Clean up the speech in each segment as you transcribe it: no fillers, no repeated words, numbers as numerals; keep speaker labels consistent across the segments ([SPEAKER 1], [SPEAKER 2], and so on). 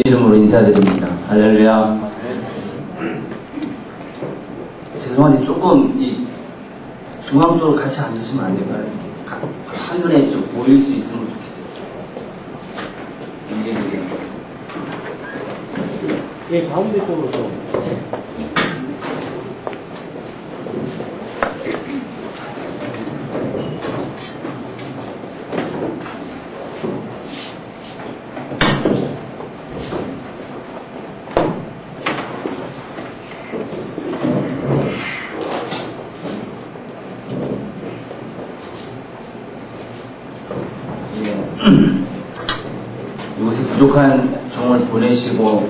[SPEAKER 1] 이름으로 인사드립니다. 할렐루야. 죄송한데 조금 이 중앙 쪽으로 같이 앉으시면 안 될까요? 한눈에 좀 보일 수 있으면 좋겠어요.
[SPEAKER 2] 예, 가운데 쪽으로 좀.
[SPEAKER 1] 이곳에 부족한 종을 보내시고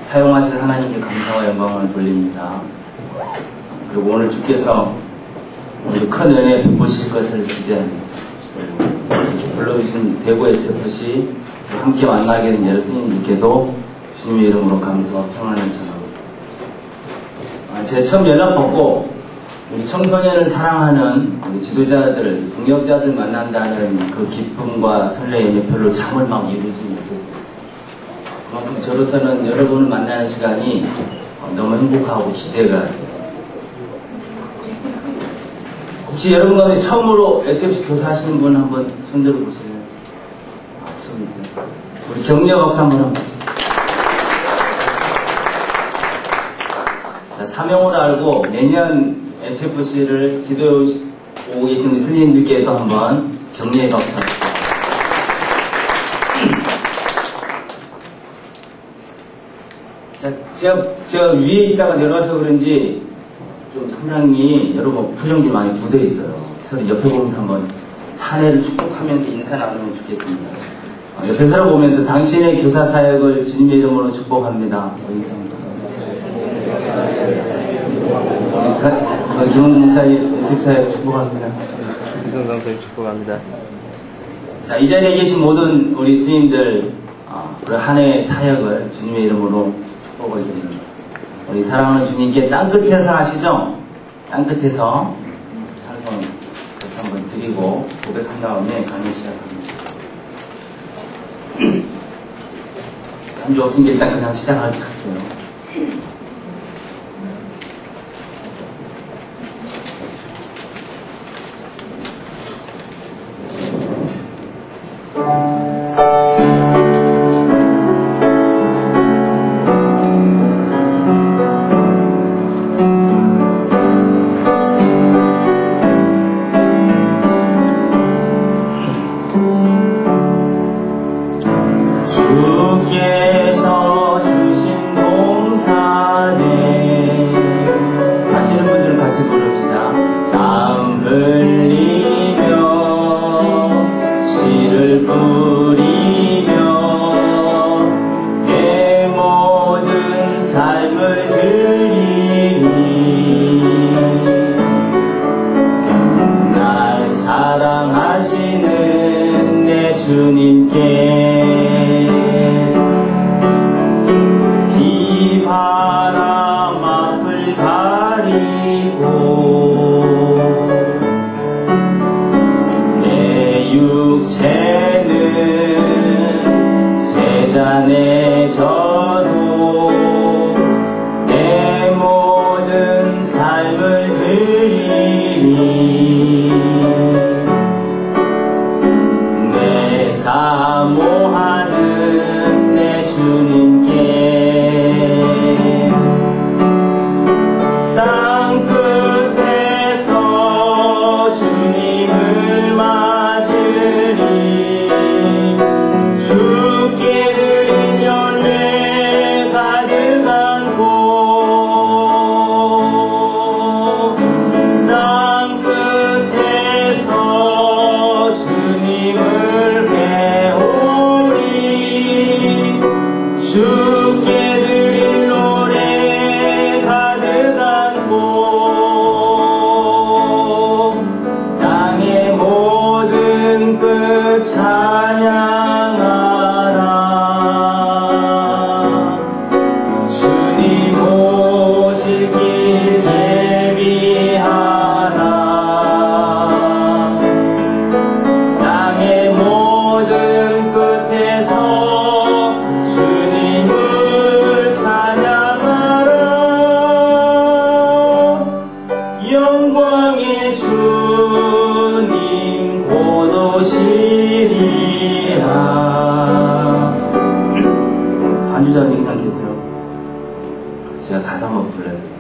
[SPEAKER 1] 사용하실 하나님께 감사와 영광을 돌립니다. 그리고 오늘 주께서 오늘 큰 은혜 베푸실 것을 기대합니다. 이렇게 불러주신 대구 SFC 함께 만나게 된 여러 스님들께도 주님의 이름으로 감사와 평안을 전합니다. 제가 처음 연락 받고 우리 청소년을 사랑하는 우리 지도자들, 동역자들 만난다는 그 기쁨과 설레임이 별로 잠을 막 이루지 못했어요. 그만큼 저로서는 여러분을 만나는 시간이 너무 행복하고 기대가 돼요. 혹시 여러분 가운데 처음으로 SFC 교사 하시는 분 한번 손들어 보실래요? 처음이세요. 우리 경례 박수 한번 해주세요. 자, 사명을 알고 내년 SFC를 지도해 오고 계신 스님들께도 한번 격려의 박수. 자, 제가 위에 있다가 내려와서 그런지 좀 상당히 여러분 표정이 많이 굳어 있어요. 서로 옆에 보면서 한번 한 해를 축복하면서 인사 나누면 좋겠습니다. 옆에 서로 보면서 당신의 교사 사역을 주님의 이름으로 축복합니다. 인사합니다. 김원 목사님, SFC 축복합니다.
[SPEAKER 2] 이성상 선생님 축복합니다.
[SPEAKER 1] 자, 이 자리에 계신 모든 우리 스님들, 우리 한 해의 사역을 주님의 이름으로 축복을 드립니다. 우리 사랑하는 주님께 땅끝에서 하시죠? 땅끝에서 찬송 같이 한번 드리고 고백한 다음에 강의 시작합니다. 간주 없으니까 일단 그냥 시작할게요. 주께서 주신 동산에 하시는 분들은 같이 부릅시다. 땀 흘리며 씨를 뿌리며 내 모든 삶을 드리리. 날 사랑하시는 내 주님께 바람 앞을 가리고 내 육체는 쇠잔에 져도 내 모든 삶을 드리리. 내 사모하는 내 주님께 모든 끝에서 주님 반주자님 그냥 계세요. 제가 가사 한번 불러드릴게요.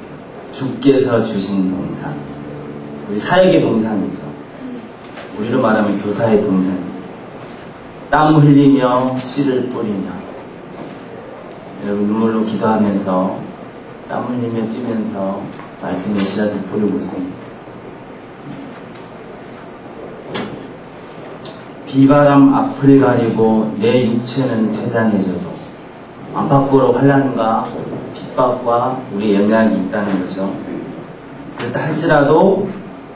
[SPEAKER 1] 주께서 주신 동산. 우리 사역의 동산이죠. 우리로 말하면 교사의 동산이죠. 땀 흘리며 씨를 뿌리며. 여러분 눈물로 기도하면서 땀 흘리며 뛰면서 말씀의 씨앗을 뿌리고 있습니다. 비바람 앞을 가리고 내 육체는 쇠잔해져도 안팎으로 환난과 핍박과 우리의 연약이 있다는 거죠. 그렇다 할지라도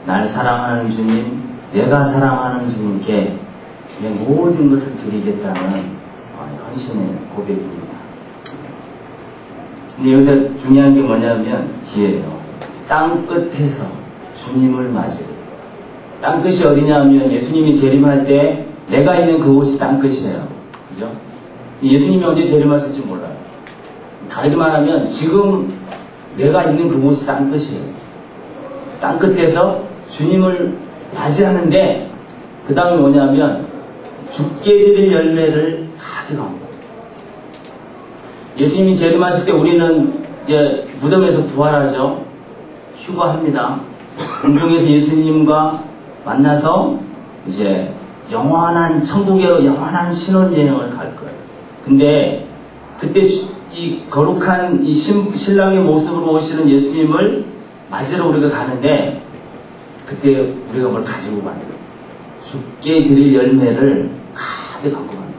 [SPEAKER 1] 날 사랑하는 주님, 내가 사랑하는 주님께 내 모든 것을 드리겠다는 헌신의 고백입니다. 근데 여기서 중요한 게 뭐냐면 뒤에요. 땅끝에서 주님을 맞으려. 땅끝이 어디냐면 예수님이 재림할 때 내가 있는 그곳이 땅끝이에요. 그죠? 예수님이 언제 재림하실지 몰라요. 다르게 말하면 지금 내가 있는 그곳이 땅끝이에요. 땅끝에서 주님을 맞이하는데 그 다음에 뭐냐면 죽게 드릴 열매를 가득한 거예요. 예수님이 재림하실 때 우리는 이제 무덤에서 부활하죠. 휴거합니다. 공중에서 예수님과 만나서 이제 영원한 천국으로 영원한 신혼여행을 갈 거예요. 근데 그때 이 거룩한 이 신랑의 모습으로 오시는 예수님을 맞으러 우리가 가는데 그때 우리가 뭘 가지고 가요? 죽게 드릴 열매를 가득 갖고 갑니다.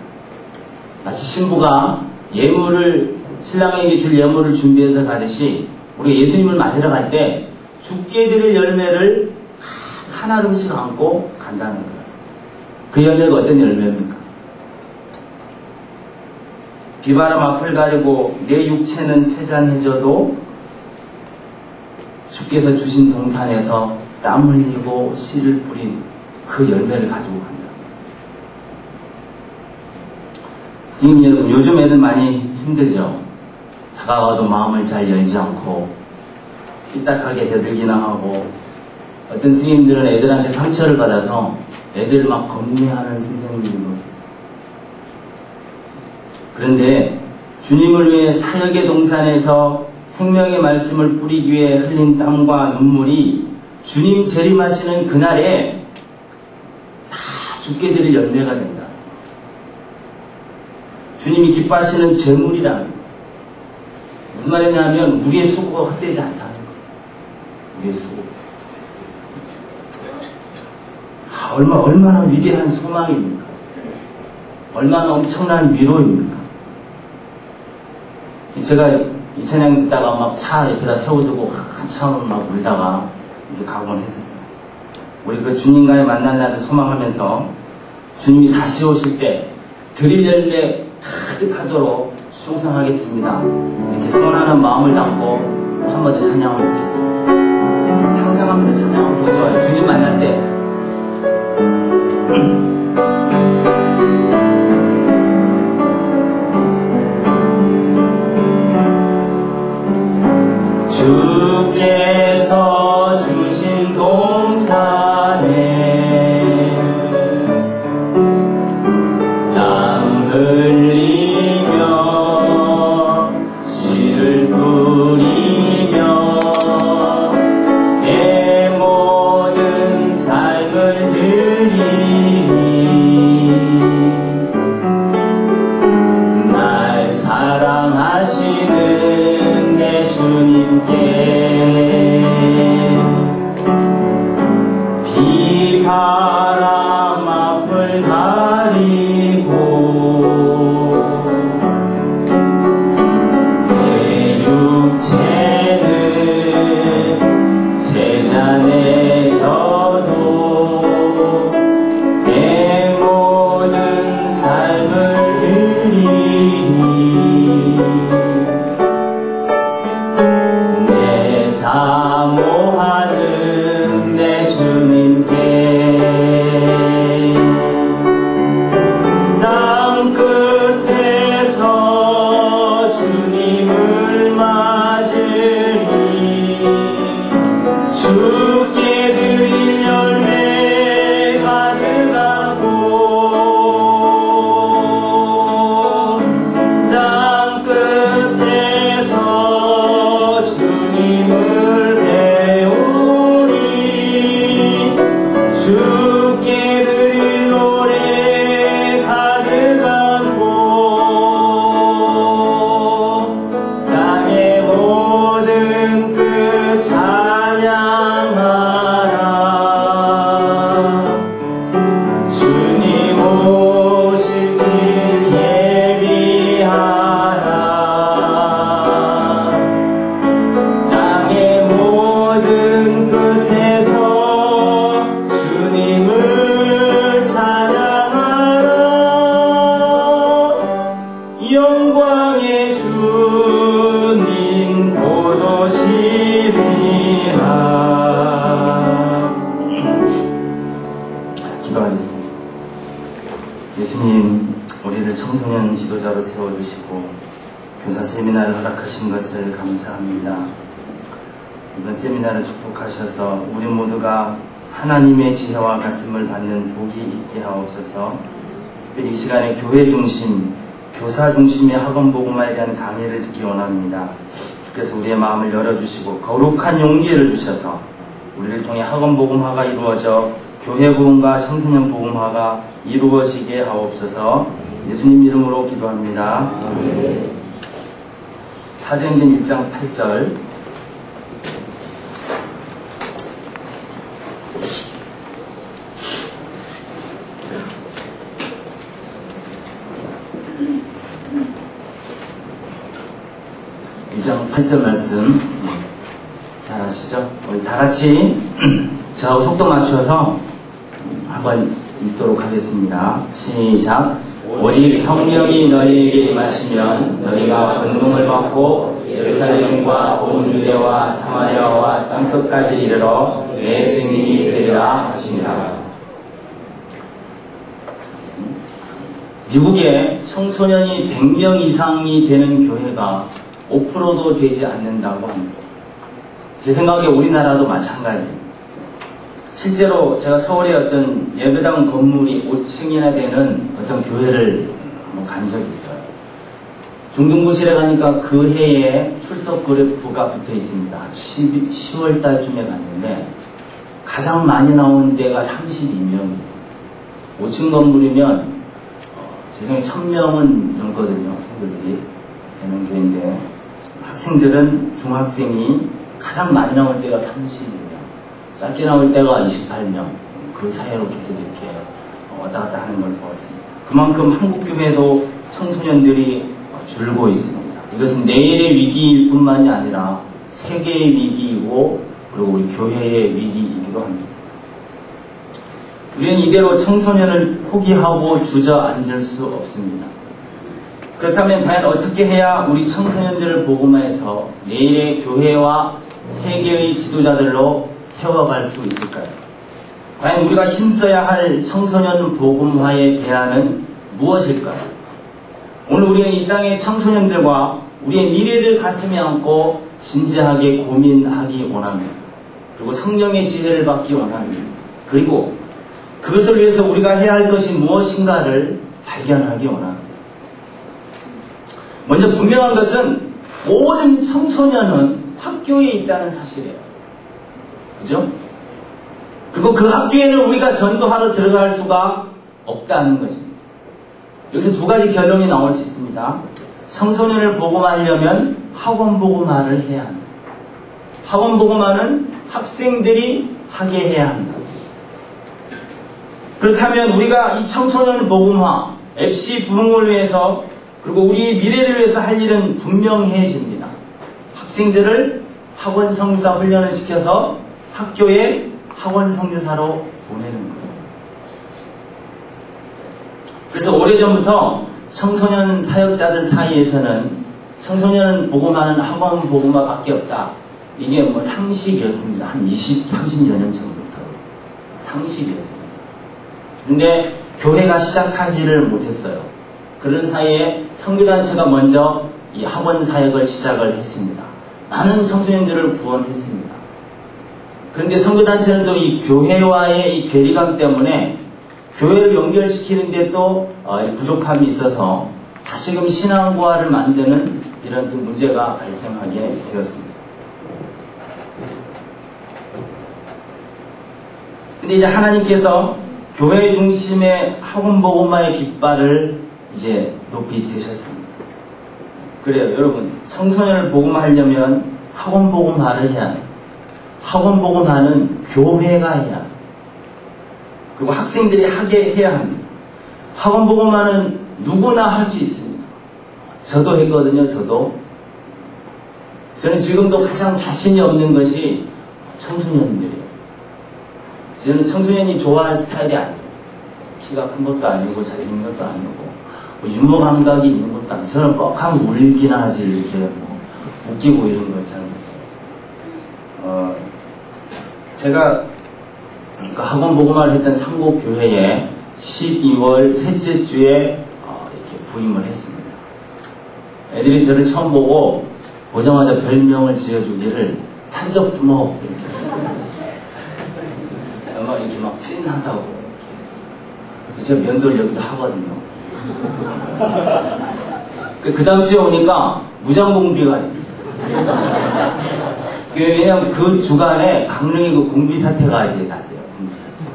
[SPEAKER 1] 마치 신부가 예물을 신랑에게 줄 예물을 준비해서 가듯이 우리가 예수님을 맞으러 갈 때 죽게 드릴 열매를 한 알음씩 안고 간다는 거예요. 그 열매가 어떤 열매입니까? 비바람 앞을 가리고 내 육체는 쇠잔해져도 주께서 주신 동산에서 땀 흘리고 씨를 뿌린 그 열매를 가지고 간다. 지금 여러분 요즘 애들 많이 힘들죠. 다가와도 마음을 잘 열지 않고 삐딱하게 대들기나 하고 어떤 스님들은 애들한테 상처를 받아서 애들 막 겁내하는 선생님들도 계세요. 그런데 주님을 위해 사역의 동산에서 생명의 말씀을 뿌리기 위해 흘린 땀과 눈물이 주님 재림하시는 그날에 다 죽게 드릴 열매가 된다. 주님이 기뻐하시는 제물이라는 거예요. 무슨 말이냐면 우리의 수고가 헛되지 않다는 거예요. 우리의 수고. 얼마나 위대한 소망입니까? 얼마나 엄청난 위로입니까? 제가 이 찬양 듣다가 막 차 옆에다 세워두고 한참을 막 울다가 이렇게 각오를 했었어요. 우리 그 주님과의 만날 날을 소망하면서 주님이 다시 오실 때 드릴 열매 가득하도록 충성하겠습니다. 이렇게 소원하는 마음을 담고 한 번 더 찬양을 듣겠습니다. 상상하면서 찬양하면 더 좋아요. 주님 만날 때 주께서 주신 동산에 땀 흘리며 씨를 뿌리며 내 모든 삶을 드리며 영광의 주님 곧 오시리라. 기도하겠습니다. 예수님, 우리를 청소년 지도자로 세워주시고 교사 세미나를 허락하신 것을 감사합니다. 이번 세미나를 축복하셔서 우리 모두가 하나님의 지혜와 말씀을 받는 복이 있게 하옵소서. 특별히 이 시간에 교회 중심, 교사 중심의 학원 복음화에 대한 강의를 듣기 원합니다. 주께서 우리의 마음을 열어주시고 거룩한 용기를 주셔서 우리를 통해 학원 복음화가 이루어져 교회 복음과 청소년 복음화가 이루어지게 하옵소서. 예수님 이름으로 기도합니다. 사도행전 1장 8절. 장 8절 말씀 잘 아시죠? 우리 다 같이 저하고 속도 맞춰서 한번 읽도록 하겠습니다. 시작. 오직 성령이 너희에게 임하시면 너희가 권능을 받고 예루살렘과 온 유대와 사마리아와 땅끝까지 이르러 내 증인이 되리라 하시니라. 미국에 청소년이 100명 이상이 되는 교회가 5%도 되지 않는다고 합니다. 제 생각에 우리나라도 마찬가지입니다. 실제로 제가 서울의 어떤 예배당 건물이 5층이나 되는 어떤 교회를 간 적이 있어요. 중등부실에 가니까 그 해에 출석 그래프가 붙어 있습니다. 10월 달쯤에 갔는데 가장 많이 나온 데가 32명이에요. 5층 건물이면 제 생각에 1000명은 넘거든요. 성도들이 되는 교회인데 학생들은 중학생이 가장 많이 나올 때가 30명, 짧게 나올 때가 28명, 그 사이로 계속 이렇게 왔다 갔다 하는 걸 보았습니다. 그만큼 한국교회도 청소년들이 줄고 있습니다. 이것은 내일의 위기일 뿐만이 아니라 세계의 위기이고 그리고 우리 교회의 위기이기도 합니다. 우리는 이대로 청소년을 포기하고 주저앉을 수 없습니다. 그렇다면 과연 어떻게 해야 우리 청소년들을 복음화해서 내일의 교회와 세계의 지도자들로 세워갈 수 있을까요? 과연 우리가 힘써야 할 청소년 복음화의 대안은 무엇일까요? 오늘 우리는 이 땅의 청소년들과 우리의 미래를 가슴에 안고 진지하게 고민하기 원합니다. 그리고 성령의 지혜를 받기 원합니다. 그리고 그것을 위해서 우리가 해야 할 것이 무엇인가를 발견하기 원합니다. 먼저 분명한 것은 모든 청소년은 학교에 있다는 사실이에요. 그죠? 그리고 그 학교에는 우리가 전도하러 들어갈 수가 없다는 것입니다. 여기서 두 가지 결론이 나올 수 있습니다. 청소년을 복음하려면 학원 복음화를 해야 한다. 학원 복음화는 학생들이 하게 해야 한다. 그렇다면 우리가 이 청소년 복음화, FC 부흥을 위해서 그리고 우리의 미래를 위해서 할 일은 분명해집니다. 학생들을 학원 성교사 훈련을 시켜서 학교에 학원 성교사로 보내는 거예요. 그래서 오래전부터 청소년 사역자들 사이에서는 청소년 복음하는 학원 복음화밖에 없다. 이게 뭐 상식이었습니다. 한 20, 30여 년 전부터 상식이었습니다. 근데 교회가 시작하지를 못했어요. 그런 사이에 선교단체가 먼저 이 학원 사역을 시작을 했습니다. 많은 청소년들을 구원했습니다. 그런데 선교단체는 또 이 교회와의 이 괴리감 때문에 교회를 연결시키는데 또 부족함이 있어서 다시금 신앙고아를 만드는 이런 또 문제가 발생하게 되었습니다. 근데 이제 하나님께서 교회 중심의 학원 복음화의 깃발을 이제 높이 드셨습니다. 그래요, 여러분. 청소년을 복음하려면 학원 복음화를 해야 해요. 학원 복음화는 교회가 해야 해요. 그리고 학생들이 하게 해야 합니다. 학원 복음화는 누구나 할 수 있습니다. 저도 했거든요, 저도. 저는 지금도 가장 자신이 없는 것이 청소년들이에요. 저는 청소년이 좋아할 스타일이 아니에요. 키가 큰 것도 아니고 잘생긴 것도 아니고 유머 감각이 있는 것도 없다. 저는 뻑하면 울기나 하지, 이렇게 뭐, 웃기고 이런 거 있잖아요. 제가 그 학원 복음화를 했던 상고교회에 12월 셋째 주에 이렇게 부임을 했습니다. 애들이 저를 처음 보고 보자마자 별명을 지어주기를 산적두목 이렇게 이렇게 막 찐하다고. 제가 면도를 여기도 하거든요. 그 다음 주에 오니까 무장공비가 있어요. 왜냐면 그 주간에 강릉에 그 공비 사태가 이제 났어요. 공비 사태.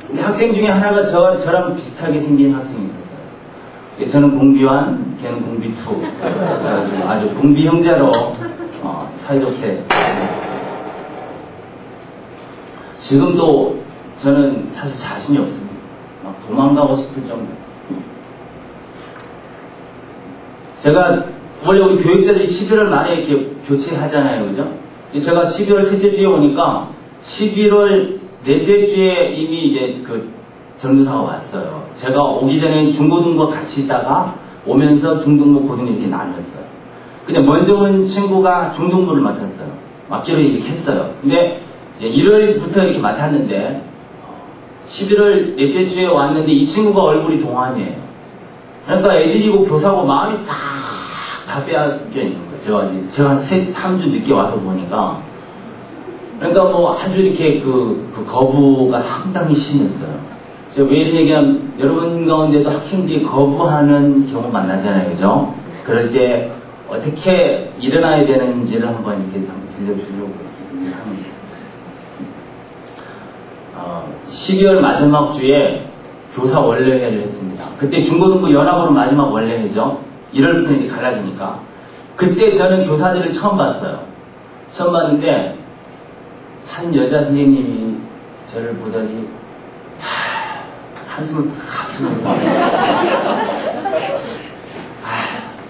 [SPEAKER 1] 근데 학생 중에 하나가 저랑 비슷하게 생긴 학생이 있었어요. 저는 공비완, 걔는 공비투. 그래가지고 아주 공비 형제로 사이좋게. 지금도 저는 사실 자신이 없습니다. 막 도망가고 싶을 정도. 제가 원래 우리 교육자들이 11월 말에 이렇게 교체하잖아요, 그죠? 제가 12월 셋째 주에 오니까 11월 넷째 주에 이미 이제 그 전도사가 왔어요. 제가 오기 전에 중고등부와 같이 있다가 오면서 중등부, 고등부 이렇게 나뉘었어요. 근데 먼저 온 친구가 중등부를 맡았어요. 맡기로 이렇게 했어요. 근데 이제 1월부터 이렇게 맡았는데 11월 넷째 주에 왔는데 이 친구가 얼굴이 동안이에요. 그러니까 애들이고 교사고 마음이 싹 다 빼앗겨 있는 거예요. 제가 한 3주 늦게 와서 보니까. 그러니까 뭐 아주 이렇게 그 거부가 상당히 심했어요. 제가 왜 이런 얘기하면 여러분 가운데도 학생들이 거부하는 경우 만나잖아요. 그죠? 그럴 때 어떻게 일어나야 되는지를 한번 이렇게 들려주려고 이렇게 합니다. 12월 마지막 주에 교사 원래회를 했습니다. 그때 중고등부 연합으로 마지막 원래회죠. 1월부터 이제 갈라지니까. 그때 저는 교사들을 처음 봤어요. 처음 봤는데 한 여자 선생님이 저를 보더니 한숨을 팍 쉬는 거예요.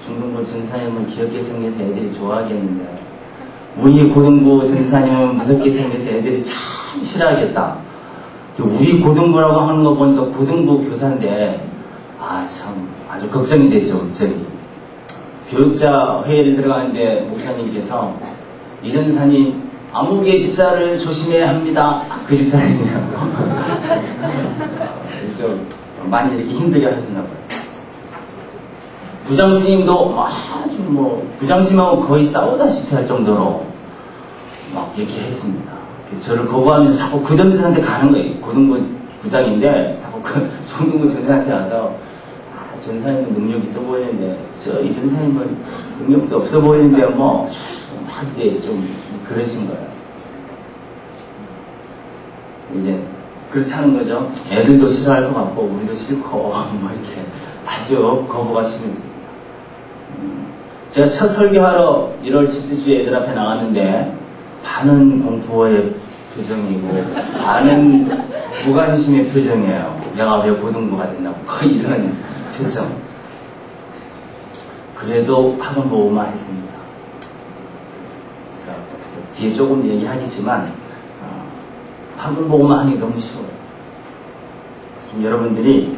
[SPEAKER 1] 중등부 전사님은 귀엽게 생겨서 애들이 좋아하겠는데 우리 고등부 전사님은 무섭게 생겨서 애들이 참 싫어하겠다. 우리 고등부라고 하는 거 보니까 고등부 교사인데 참 아주 걱정이 됐죠. 걱정이. 교육자 회의를 들어가는데 목사님께서 이 전사님 암흑의 집사를 조심해야 합니다. 그 집사님이라고 좀 많이 이렇게 힘들게 하셨나 봐요. 부장스님도 아주 뭐 부장스님하고 거의 싸우다시피 할 정도로 막 이렇게 했습니다. 저를 거부하면서 자꾸 그 전사한테 가는 거예요. 고등부 부장인데 자꾸 그 중등부 전사한테 와서 전사님은 능력 있어 보이는데 이 전사님은 능력 없어 보이는데 뭐 막 이제 좀 그러신 거예요. 이제 그렇게 하는 거죠. 애들도 싫어할 것 같고 우리도 싫고 뭐 이렇게 아주 거부가 심했습니다. 제가 첫 설교하러 1월 첫째 주에 애들 앞에 나갔는데 반은 공포의 표정이고 반은 무관심의 표정이에요. 내가 왜 고등부가 됐나 거의 이런 표정. 그래도 학원 보호만 했습니다. 그래서 뒤에 조금 얘기하겠지만 학원 보호만 하는 게 너무 쉬워요. 좀 여러분들이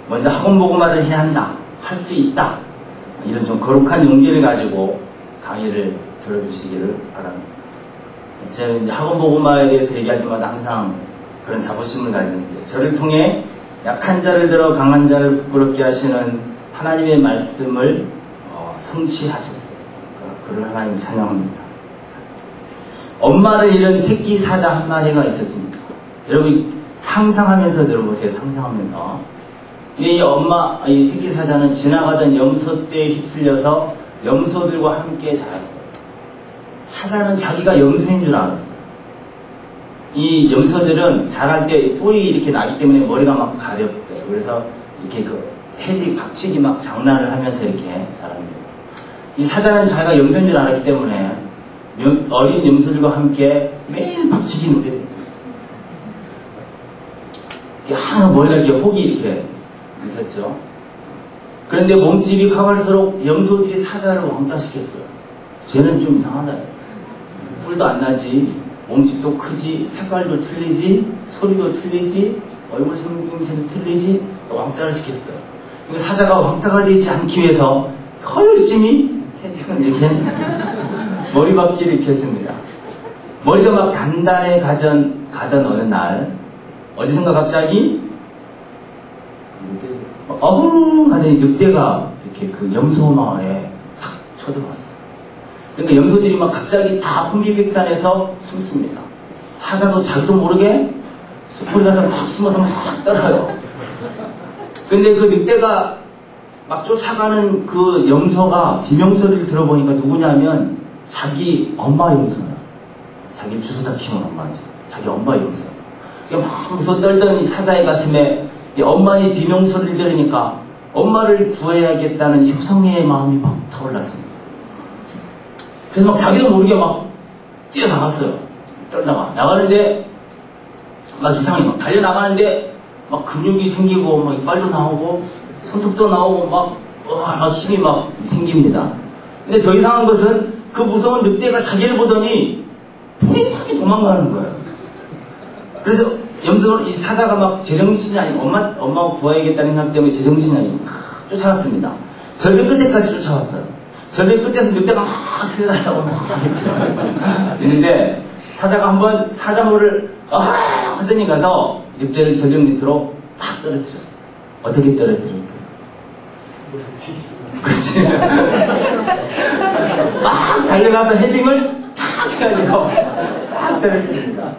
[SPEAKER 1] 먼저 학원 보호만을 해야 한다, 할 수 있다, 이런 좀 거룩한 용기를 가지고 강의를 들어주시기를 바랍니다. 제가 이제 학원 보호만에 대해서 얘기할 때마다 항상 그런 자부심을 가지는데 저를 통해 약한 자를 들어 강한 자를 부끄럽게 하시는 하나님의 말씀을 성취하셨어요. 그를 하나님 찬양합니다. 엄마를 잃은 새끼 사자 한 마리가 있었습니다. 여러분 상상하면서 들어보세요. 상상하면서. 이 새끼 사자는 지나가던 염소떼에 휩쓸려서 염소들과 함께 자랐어요. 사자는 자기가 염소인 줄 알았어요. 이 염소들은 자랄 때 뿔이 이렇게 나기 때문에 머리가 막 가렵대요. 그래서 이렇게 그 헤딩 박치기 막 장난을 하면서 이렇게 자랍니다. 이 사자는 자기가 염소인 줄 알았기 때문에 어린 염소들과 함께 매일 박치기 놀이를 했습니다. 하나 머리가 이렇게 혹이 이렇게 있었죠. 그런데 몸집이 커갈수록 염소들이 사자를 왕따시켰어요. 쟤는 좀 이상하다. 뿔도 안 나지, 몸집도 크지, 색깔도 틀리지, 소리도 틀리지, 얼굴 생김새도 틀리지, 왕따를 시켰어요. 그러니까 사자가 왕따가 되지 않기 위해서 더 열심히 헤딩을 이렇게 머리박기를 이렇게 했습니다. 머리가 막 단단해 가던 어느 날 어디선가 갑자기 하더니 늑대가 이렇게 그 염소 마을에 탁 쳐들어왔어요. 그러니까 염소들이 막 갑자기 다 혼비백산해서 숨습니다. 사자도 자기도 모르게 숲으로 가서 막 숨어서 막 떨어요. 근데 그 늑대가 막 쫓아가는 그 염소가 비명소리를 들어보니까 누구냐면 자기 엄마 염소야. 자기 주워다 키운 엄마지. 자기 엄마 염소. 막 무서워 떨던 이 사자의 가슴에 이 엄마의 비명소리를 들으니까 엄마를 구해야겠다는 효성의 마음이 막 타올랐습니다. 그래서 막 자기도 모르게 막 뛰어나갔어요. 떨다가 나가는데 막 이상하게 막 달려나가는데 막 근육이 생기고 막 이빨도 나오고 손톱도 나오고 막 힘이 막 생깁니다. 근데 더 이상한 것은 그 무서운 늑대가 자기를 보더니 푸릿하게 도망가는 거예요. 그래서 이 사자가 막 제정신이 아니고 엄마가 구해야겠다는 생각 때문에 제정신이 아니고 쫓아갔습니다. 절벽 끝에까지 쫓아왔어요. 절벽 끝에서 늑대가 막 살려달라고 막 있는데 사자가 한번 사자물을 하더니 가서 늑대를 절벽 밑으로 막 떨어뜨렸어요. 어떻게 떨어뜨릴까요? 그렇지. 막 달려가서 헤딩을 탁 해가지고 딱 떨어뜨립니다.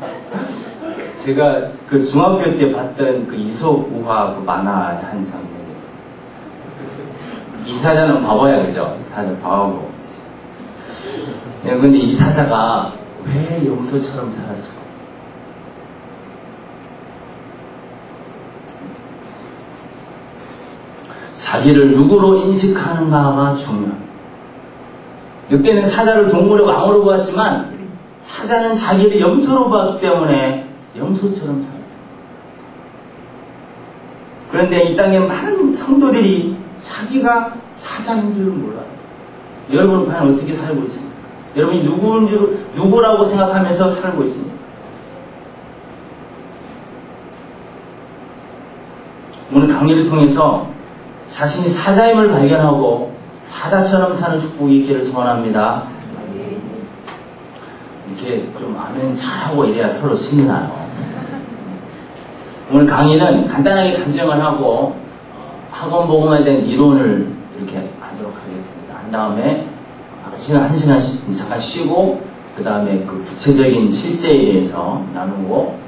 [SPEAKER 1] 제가 그 중학교 때 봤던 그 이솝 우화 그 만화 한 장면이에요. 이 사자는 바보야, 그죠? 이 사자 바보. 근데 이 사자가 왜 염소처럼 살았을까? 자기를 누구로 인식하는가가 중요합니다. 늑대는 사자를 동물의 왕으로 보았지만 사자는 자기를 염소로 보았기 때문에 염소처럼 살았다. 그런데 이 땅에 많은 성도들이 자기가 사자인 줄 몰라요. 여러분은 과연 어떻게 살고 있습니까? 여러분이 누구라고 생각하면서 살고 있습니까? 오늘 강의를 통해서 자신이 사자임을 발견하고 사자처럼 사는 축복이 있기를 소원합니다. 이렇게 좀 아멘 잘하고 이래야 서로 신이 나요. 오늘 강의는 간단하게 간증을 하고 학원 복음에 대한 이론을 이렇게 하도록 하겠습니다. 한 다음에 한 시간 잠깐 쉬고 그 다음에 그 구체적인 실제에 대해서 나누고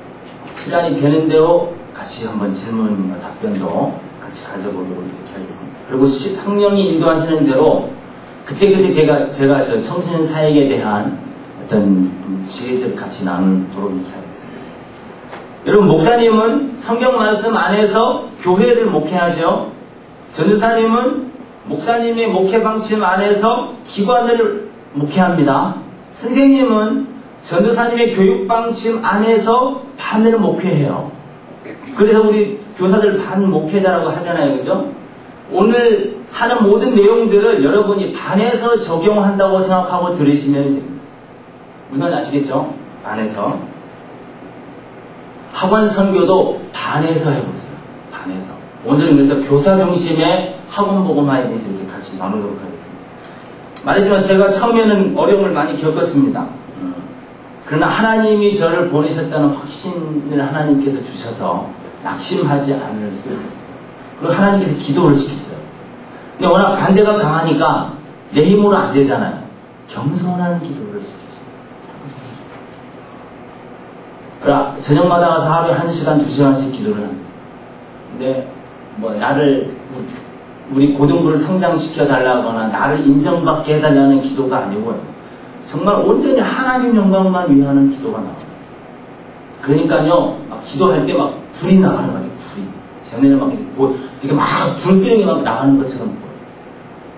[SPEAKER 1] 시간이 되는 대로 같이 한번 질문과 답변도 같이 가져보도록 이렇게 하겠습니다. 그리고 성령이 인도하시는 대로 그때그때 제가 저 청소년 사역에 대한 어떤 지혜들을 같이 나누도록 이렇게 하겠습니다. 여러분, 목사님은 성경 말씀 안에서 교회를 목회하죠. 전도사님은 목사님의 목회 방침 안에서 기관을 목회합니다. 선생님은 전도사님의 교육 방침 안에서 반을 목회해요. 그래서 우리 교사들 반 목회자라고 하잖아요. 그죠? 오늘 하는 모든 내용들을 여러분이 반에서 적용한다고 생각하고 들으시면 됩니다. 무슨 말인지 아시겠죠? 반에서. 학원 선교도 반에서 해보세요. 반에서. 오늘은 그래서 교사 중심의 학원 복음화에 대해서 이렇게 같이 나누도록 하겠습니다. 말하지만 제가 처음에는 어려움을 많이 겪었습니다. 그러나 하나님이 저를 보내셨다는 확신을 하나님께서 주셔서 낙심하지 않을 수 있어요. 그리고 하나님께서 기도를 시켰어요. 근데 워낙 반대가 강하니까 내 힘으로 안 되잖아요. 겸손한 기도를 시켰어요. 그러나 저녁마다 가서 하루에 1시간, 2시간씩 기도를 합니다. 근데 뭐 나를 우리 고등부를 성장시켜 달라거나 나를 인정받게 해달라는 기도가 아니고요. 정말 온전히 하나님 영광만 위하는 기도가 나와요. 그러니까요, 막 기도할 때 막 불이 나가는 거예요. 불이. 전에는 막 이렇게 막 불기둥이 막 나가는 것처럼 보여요.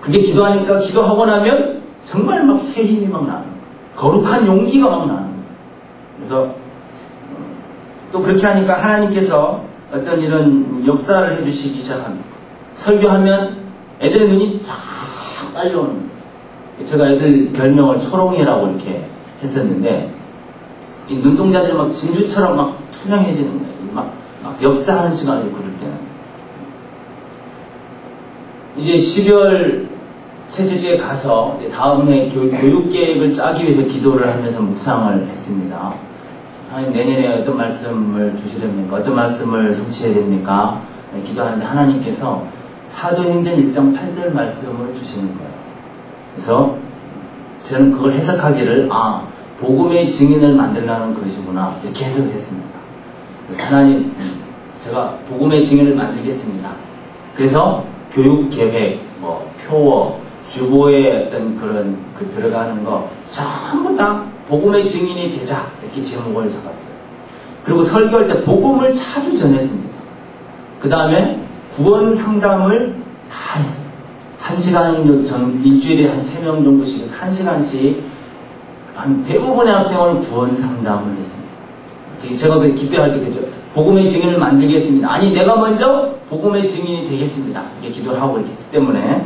[SPEAKER 1] 그게 기도하니까 기도하고 나면 정말 막 새 힘이 막 나는 거예요. 거룩한 용기가 막 나는 거예요. 그래서 또 그렇게 하니까 하나님께서 어떤 이런 역사를 해주시기 시작합니다. 설교하면 애들의 눈이 쫙 빨려오는 거예요. 제가 애들 별명을 초롱이라고 이렇게 했었는데 이 눈동자들이 막 진주처럼 막 투명해지는 거예요. 막 역사하는 시간이 그럴 때는. 이제 12월 새 주주에 가서 다음 해 교육 계획을 짜기 위해서 기도를 하면서 묵상을 했습니다. 하나님, 내년에 어떤 말씀을 주시렵니까? 어떤 말씀을 성취해야 됩니까? 기도하는데 하나님께서 사도행전 1장 8절 말씀을 주시는 거예요. 그래서 저는 그걸 해석하기를 복음의 증인을 만들라는 것이구나 이렇게 해석을 했습니다. 그래서 하나님, 제가 복음의 증인을 만들겠습니다. 그래서 교육계획, 표어, 주보에 어떤 그런 들어가는 거 전부 다 복음의 증인이 되자 이렇게 제목을 잡았어요. 그리고 설교할 때 복음을 자주 전했습니다. 그 다음에 구원 상담을 다 했어요. 1시간 전 일주일에 한 3명 정도씩 해서 1시간씩 한 대부분의 학생을 구원 상담을 했습니다. 제가 기도할 때 그랬죠. 복음의 증인을 만들겠습니다. 아니, 내가 먼저 복음의 증인이 되겠습니다. 이렇게 기도를 하고 있기 때문에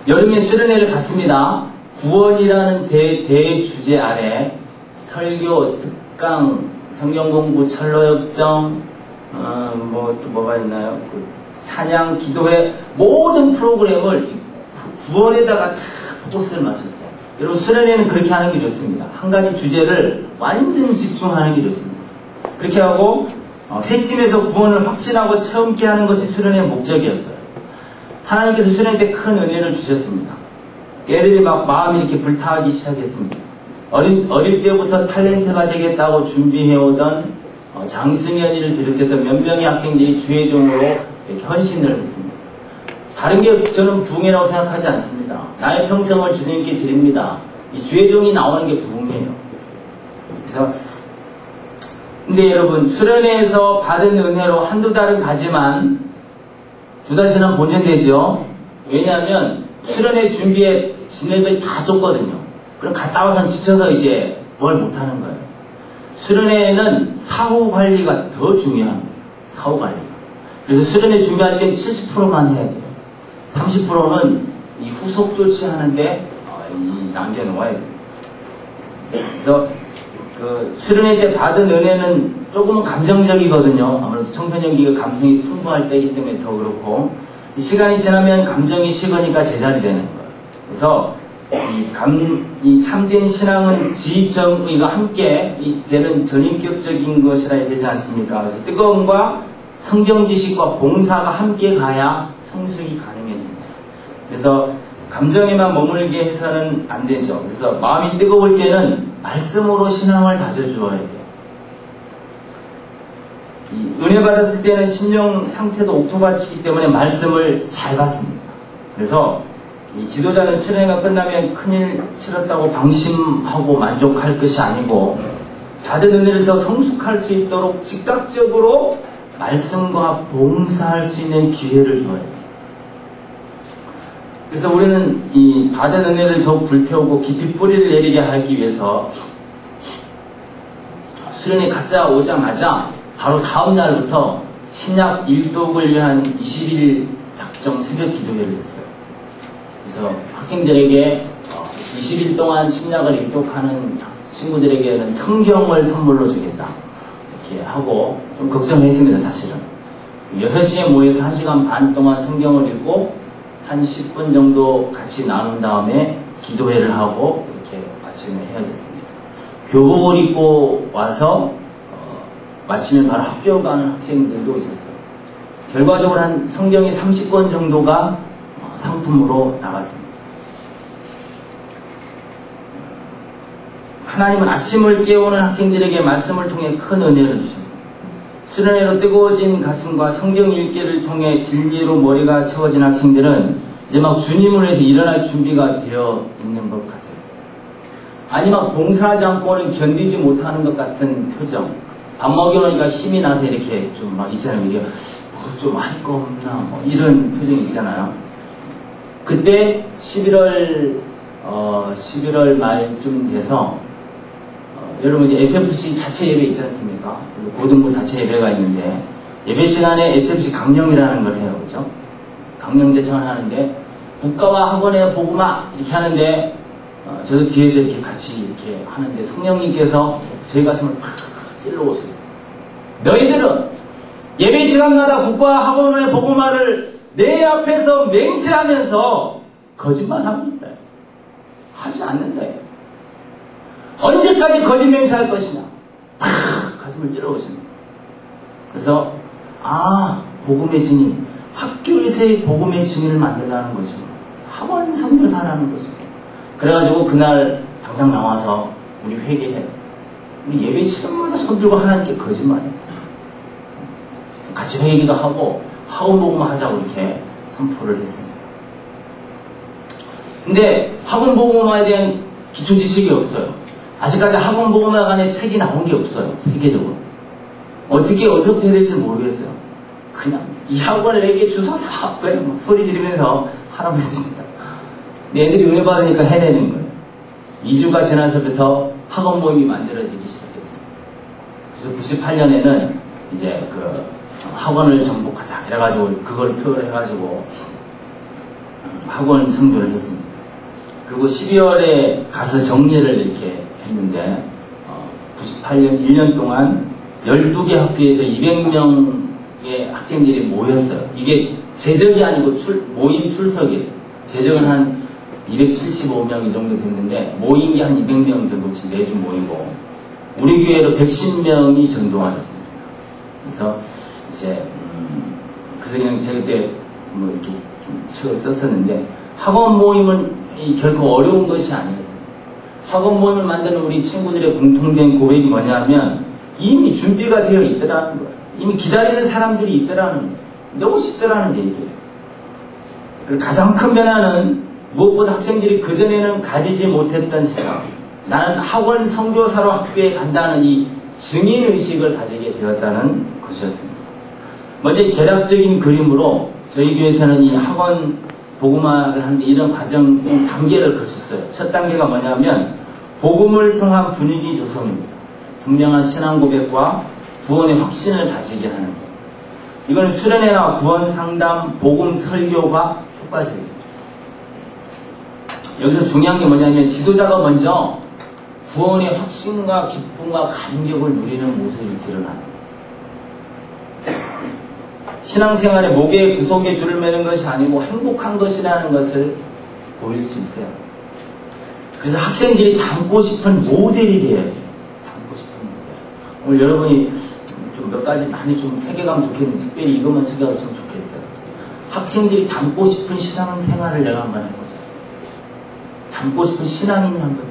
[SPEAKER 1] 여름에 수련회를 갔습니다. 구원이라는 대주제 아래 설교, 특강, 성경공부, 철로역정, 또 뭐가 있나요? 찬양, 기도회 모든 프로그램을 구원에다가 다 포커스를 맞췄어요. 여러분, 수련회는 그렇게 하는 게 좋습니다. 한 가지 주제를 완전 집중하는 게 좋습니다. 그렇게 하고 회심에서 구원을 확신하고 체험케 하는 것이 수련회의 목적이었어요. 하나님께서 수련회 때 큰 은혜를 주셨습니다. 애들이 막 마음이 이렇게 불타기 시작했습니다. 어릴 때부터 탤런트가 되겠다고 준비해오던 장승현이를 비롯해서 몇 명의 학생들이 주의종으로 이렇게 헌신을 했습니다. 다른 게 저는 부흥이라고 생각하지 않습니다. 나의 평생을 주님께 드립니다. 이 주의종이 나오는 게 부흥이에요. 그래서 근데 여러분, 수련회에서 받은 은혜로 한두 달은 가지만 두 달 지나면 본전되죠. 왜냐하면 수련회 준비에 진액을 다 쏟거든요. 그럼 갔다 와서 지쳐서 이제 뭘 못하는 거예요. 수련회에는 사후 관리가 더 중요합니다. 사후 관리가. 그래서 수련회 준비할 때 70%만 해야 돼요. 30%는 이 후속 조치하는데 남겨놓아야 돼요. 그래서 수련회 때 받은 은혜는 조금은 감정적이거든요. 아무래도 청소년기가 감성이 풍부할 때이기 때문에 더 그렇고, 시간이 지나면 감정이 식으니까 제자리 되는 거예요. 그래서 이 참된 신앙은 지정의가 함께 되는 전인격적인 것이라 되지 않습니까? 그래서 뜨거움과 성경 지식과 봉사가 함께 가야 성숙이 가능해집니다. 그래서 감정에만 머물게 해서는 안 되죠. 그래서 마음이 뜨거울 때는 말씀으로 신앙을 다져주어야 돼요. 은혜 받았을 때는 심령 상태도 옥토밭이기 때문에 말씀을 잘 받습니다. 그래서 이 지도자는 수련회가 끝나면 큰일 치렀다고 방심하고 만족할 것이 아니고 받은 은혜를 더 성숙할 수 있도록 즉각적으로 말씀과 봉사할 수 있는 기회를 줘야 돼요. 그래서 우리는 이 받은 은혜를 더욱 불태우고 깊이 뿌리를 내리게 하기 위해서 수련회 갔다 오자마자 바로 다음 날부터 신약 일독을 위한 20일 작정 새벽 기도회를 했어요. 그래서 학생들에게 20일 동안 신약을 일독하는 친구들에게는 성경을 선물로 주겠다 이렇게 하고 좀 걱정했습니다. 사실은 6시에 모여서 1시간 반 동안 성경을 읽고 한 10분 정도 같이 나눈 다음에 기도회를 하고 이렇게 마침을 해야겠습니다. 교복을 입고 와서 마침에 바로 학교 가는 학생들도 있었어요. 결과적으로 한 성경이 30권 정도가 상품으로 나갔습니다. 하나님은 아침을 깨우는 학생들에게 말씀을 통해 큰 은혜를 주셨습니다. 수련회로 뜨거워진 가슴과 성경 읽기를 통해 진리로 머리가 채워진 학생들은 이제 막 주님을 위해서 일어날 준비가 되어 있는 것 같았어요. 아니 막 봉사하지 않고는 견디지 못하는 것 같은 표정. 밥 먹여놓으니까 힘이 나서 이렇게 좀 막 있잖아요. 이게 뭐 좀 할 거 없나 뭐 이런 표정이 있잖아요. 그때 11월 말쯤 돼서 여러분 이제 SFC 자체 예배 있지 않습니까? 고등부 자체 예배가 있는데 예배 시간에 SFC 강령이라는 걸 해요. 그죠? 강령 제청을 하는데 국가와 학원의 복음화 이렇게 하는데 저도 뒤에서 이렇게 같이 이렇게 하는데 성령님께서 저희 가슴을 팍 찔러 오셨어요. 너희들은 예배 시간마다 국가와 학원의 복음화를 내 앞에서 맹세하면서 거짓말하고 있다. 하지 않는다. 언제까지 거짓 맹세할 것이냐. 가슴을 찔러보십니다. 그래서 복음의 증인, 학교에서의 복음의 증인을 만들라는 거죠. 학원 선교사라는 거죠. 그래가지고 그날 당장 나와서 우리 회개해. 우리 예배 시간마다 손들고 하나님께 거짓말해. 같이 회개도 하고 학원 복음을 하자고 이렇게 선포를 했습니다. 근데 학원 복음화에 대한 기초 지식이 없어요. 아직까지 학원 복음화 관의 책이 나온 게 없어요. 세계적으로. 어디서부터 해야 될지 모르겠어요. 그냥 이 학원을 내게 주소서 그냥 막 소리 지르면서 하라고 했습니다. 애들이 은혜 받으니까 해내는 거예요. 2주가 지나서부터 학원 모임이 만들어지기 시작했습니다. 그래서 98년에는 이제 그 학원을 정복하자 이래가지고 그걸 표현을 해가지고 학원 선교를 했습니다. 그리고 12월에 가서 정리를 이렇게 했는데 98년 1년 동안 12개 학교에서 200명의 학생들이 모였어요. 이게 제적이 아니고 모임 출석이에요. 제적은 한 275명 이 정도 됐는데 모임이 한 200명 정도씩 매주 모이고 우리 교회로 110명이 전도하셨습니다. 그래서 이제 그래서 그냥 제가 그때 뭐 이렇게 좀 책을 썼었는데 학원 모임은 결코 어려운 것이 아니었습니다. 학원 모임을 만드는 우리 친구들의 공통된 고백이 뭐냐면 이미 준비가 되어 있더라는 거예요. 이미 기다리는 사람들이 있더라는 거예요. 너무 쉽더라는 얘기예요. 가장 큰 변화는 무엇보다 학생들이 그전에는 가지지 못했던 생각, 나는 학원 선교사로 학교에 간다는 이 증인의식을 가지게 되었다는 것이었습니다. 먼저 개략적인 그림으로 저희 교회에서는 이 학원 복음화를 하는데 이런 과정 단계를 거쳤어요. 첫 단계가 뭐냐면 복음을 통한 분위기 조성입니다. 분명한 신앙 고백과 구원의 확신을 다지게 하는 거예요. 이거는 수련회나 구원 상담, 복음 설교가 효과적입니다. 여기서 중요한 게 뭐냐면 지도자가 먼저 구원의 확신과 기쁨과 감격을 누리는 모습이 드러납니다. 신앙생활의 목에 구속에 줄을 매는 것이 아니고 행복한 것이라는 것을 보일 수 있어요. 그래서 학생들이 닮고 싶은 모델이 돼야 돼요. 닮고 싶은 모델. 오늘 여러분이 좀 몇 가지 많이 좀 새겨가면 좋겠는데 특별히 이것만 새겨가면 참 좋겠어요. 학생들이 닮고 싶은 신앙생활을 내가 한번 해보자. 닮고 싶은 신앙인이 한번 해보자.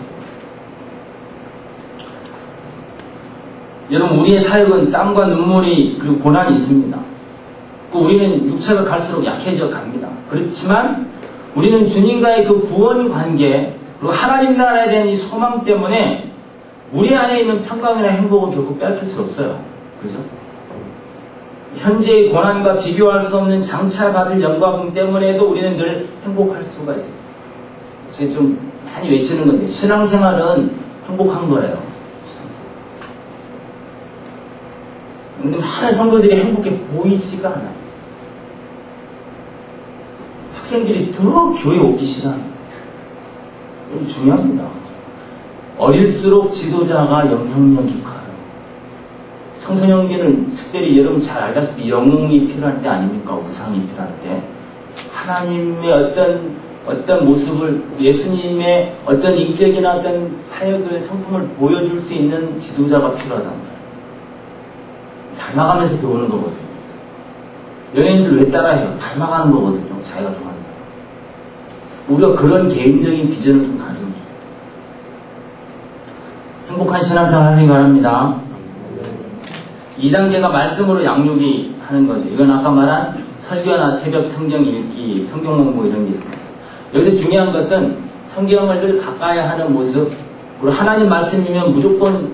[SPEAKER 1] 여러분 우리의 사역은 땀과 눈물이 그리고 고난이 있습니다. 우리는 육체가 갈수록 약해져 갑니다. 그렇지만 우리는 주님과의 그 구원 관계 그리고 하나님 나라에 대한 이 소망 때문에 우리 안에 있는 평강이나 행복을 결코 빼앗길 수 없어요. 그죠? 현재의 고난과 비교할 수 없는 장차 받을 영광 때문에도 우리는 늘 행복할 수가 있어요. 제가 좀 많이 외치는 건데 신앙생활은 행복한 거예요. 근데 많은 성도들이 행복해 보이지가 않아요. 학생들이 더 교회 오기 싫어합니다. 이거 중요합니다. 어릴수록 지도자가 영향력이 커요. 청소년기는 특별히 여러분 잘 알다시피 영웅이 필요한 때 아닙니까? 우상이 필요할 때. 하나님의 어떤 모습을 예수님의 어떤 인격이나 어떤 사역을 성품을 보여줄 수 있는 지도자가 필요하다는 거예요. 닮아가면서 배우는 거거든요. 연예인들 왜 따라해요? 닮아가는 거거든요. 자기가 좋아한다. 우리가 그런 개인적인 비전을 좀 가지면 좋아요. 행복한 신앙생활 하시기 바랍니다. 2단계가 말씀으로 양육이 하는 거죠. 이건 아까 말한 설교나 새벽 성경 읽기, 성경 공부 이런 게 있습니다. 여기서 중요한 것은 성경을 늘 가까이 하는 모습, 그리고 하나님 말씀이면 무조건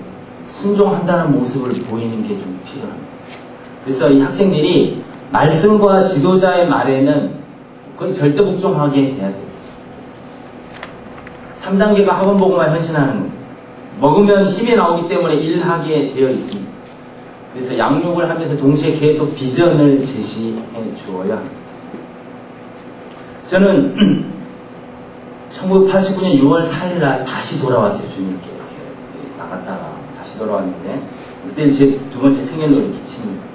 [SPEAKER 1] 순종한다는 모습을 보이는 게 좀 필요합니다. 그래서 이 학생들이 말씀과 지도자의 말에는 거의 절대 복종하게 돼야 돼요. 3단계가 학원복음화 현신하는 거예요. 먹으면 힘이 나오기 때문에 일하게 되어 있습니다. 그래서 양육을 하면서 동시에 계속 비전을 제시해 주어야 합니다. 저는 1989년 6월 4일 날 다시 돌아왔어요. 주님께 이렇게 나갔다가 다시 돌아왔는데 그때는 제 두 번째 생일로 기침입니다.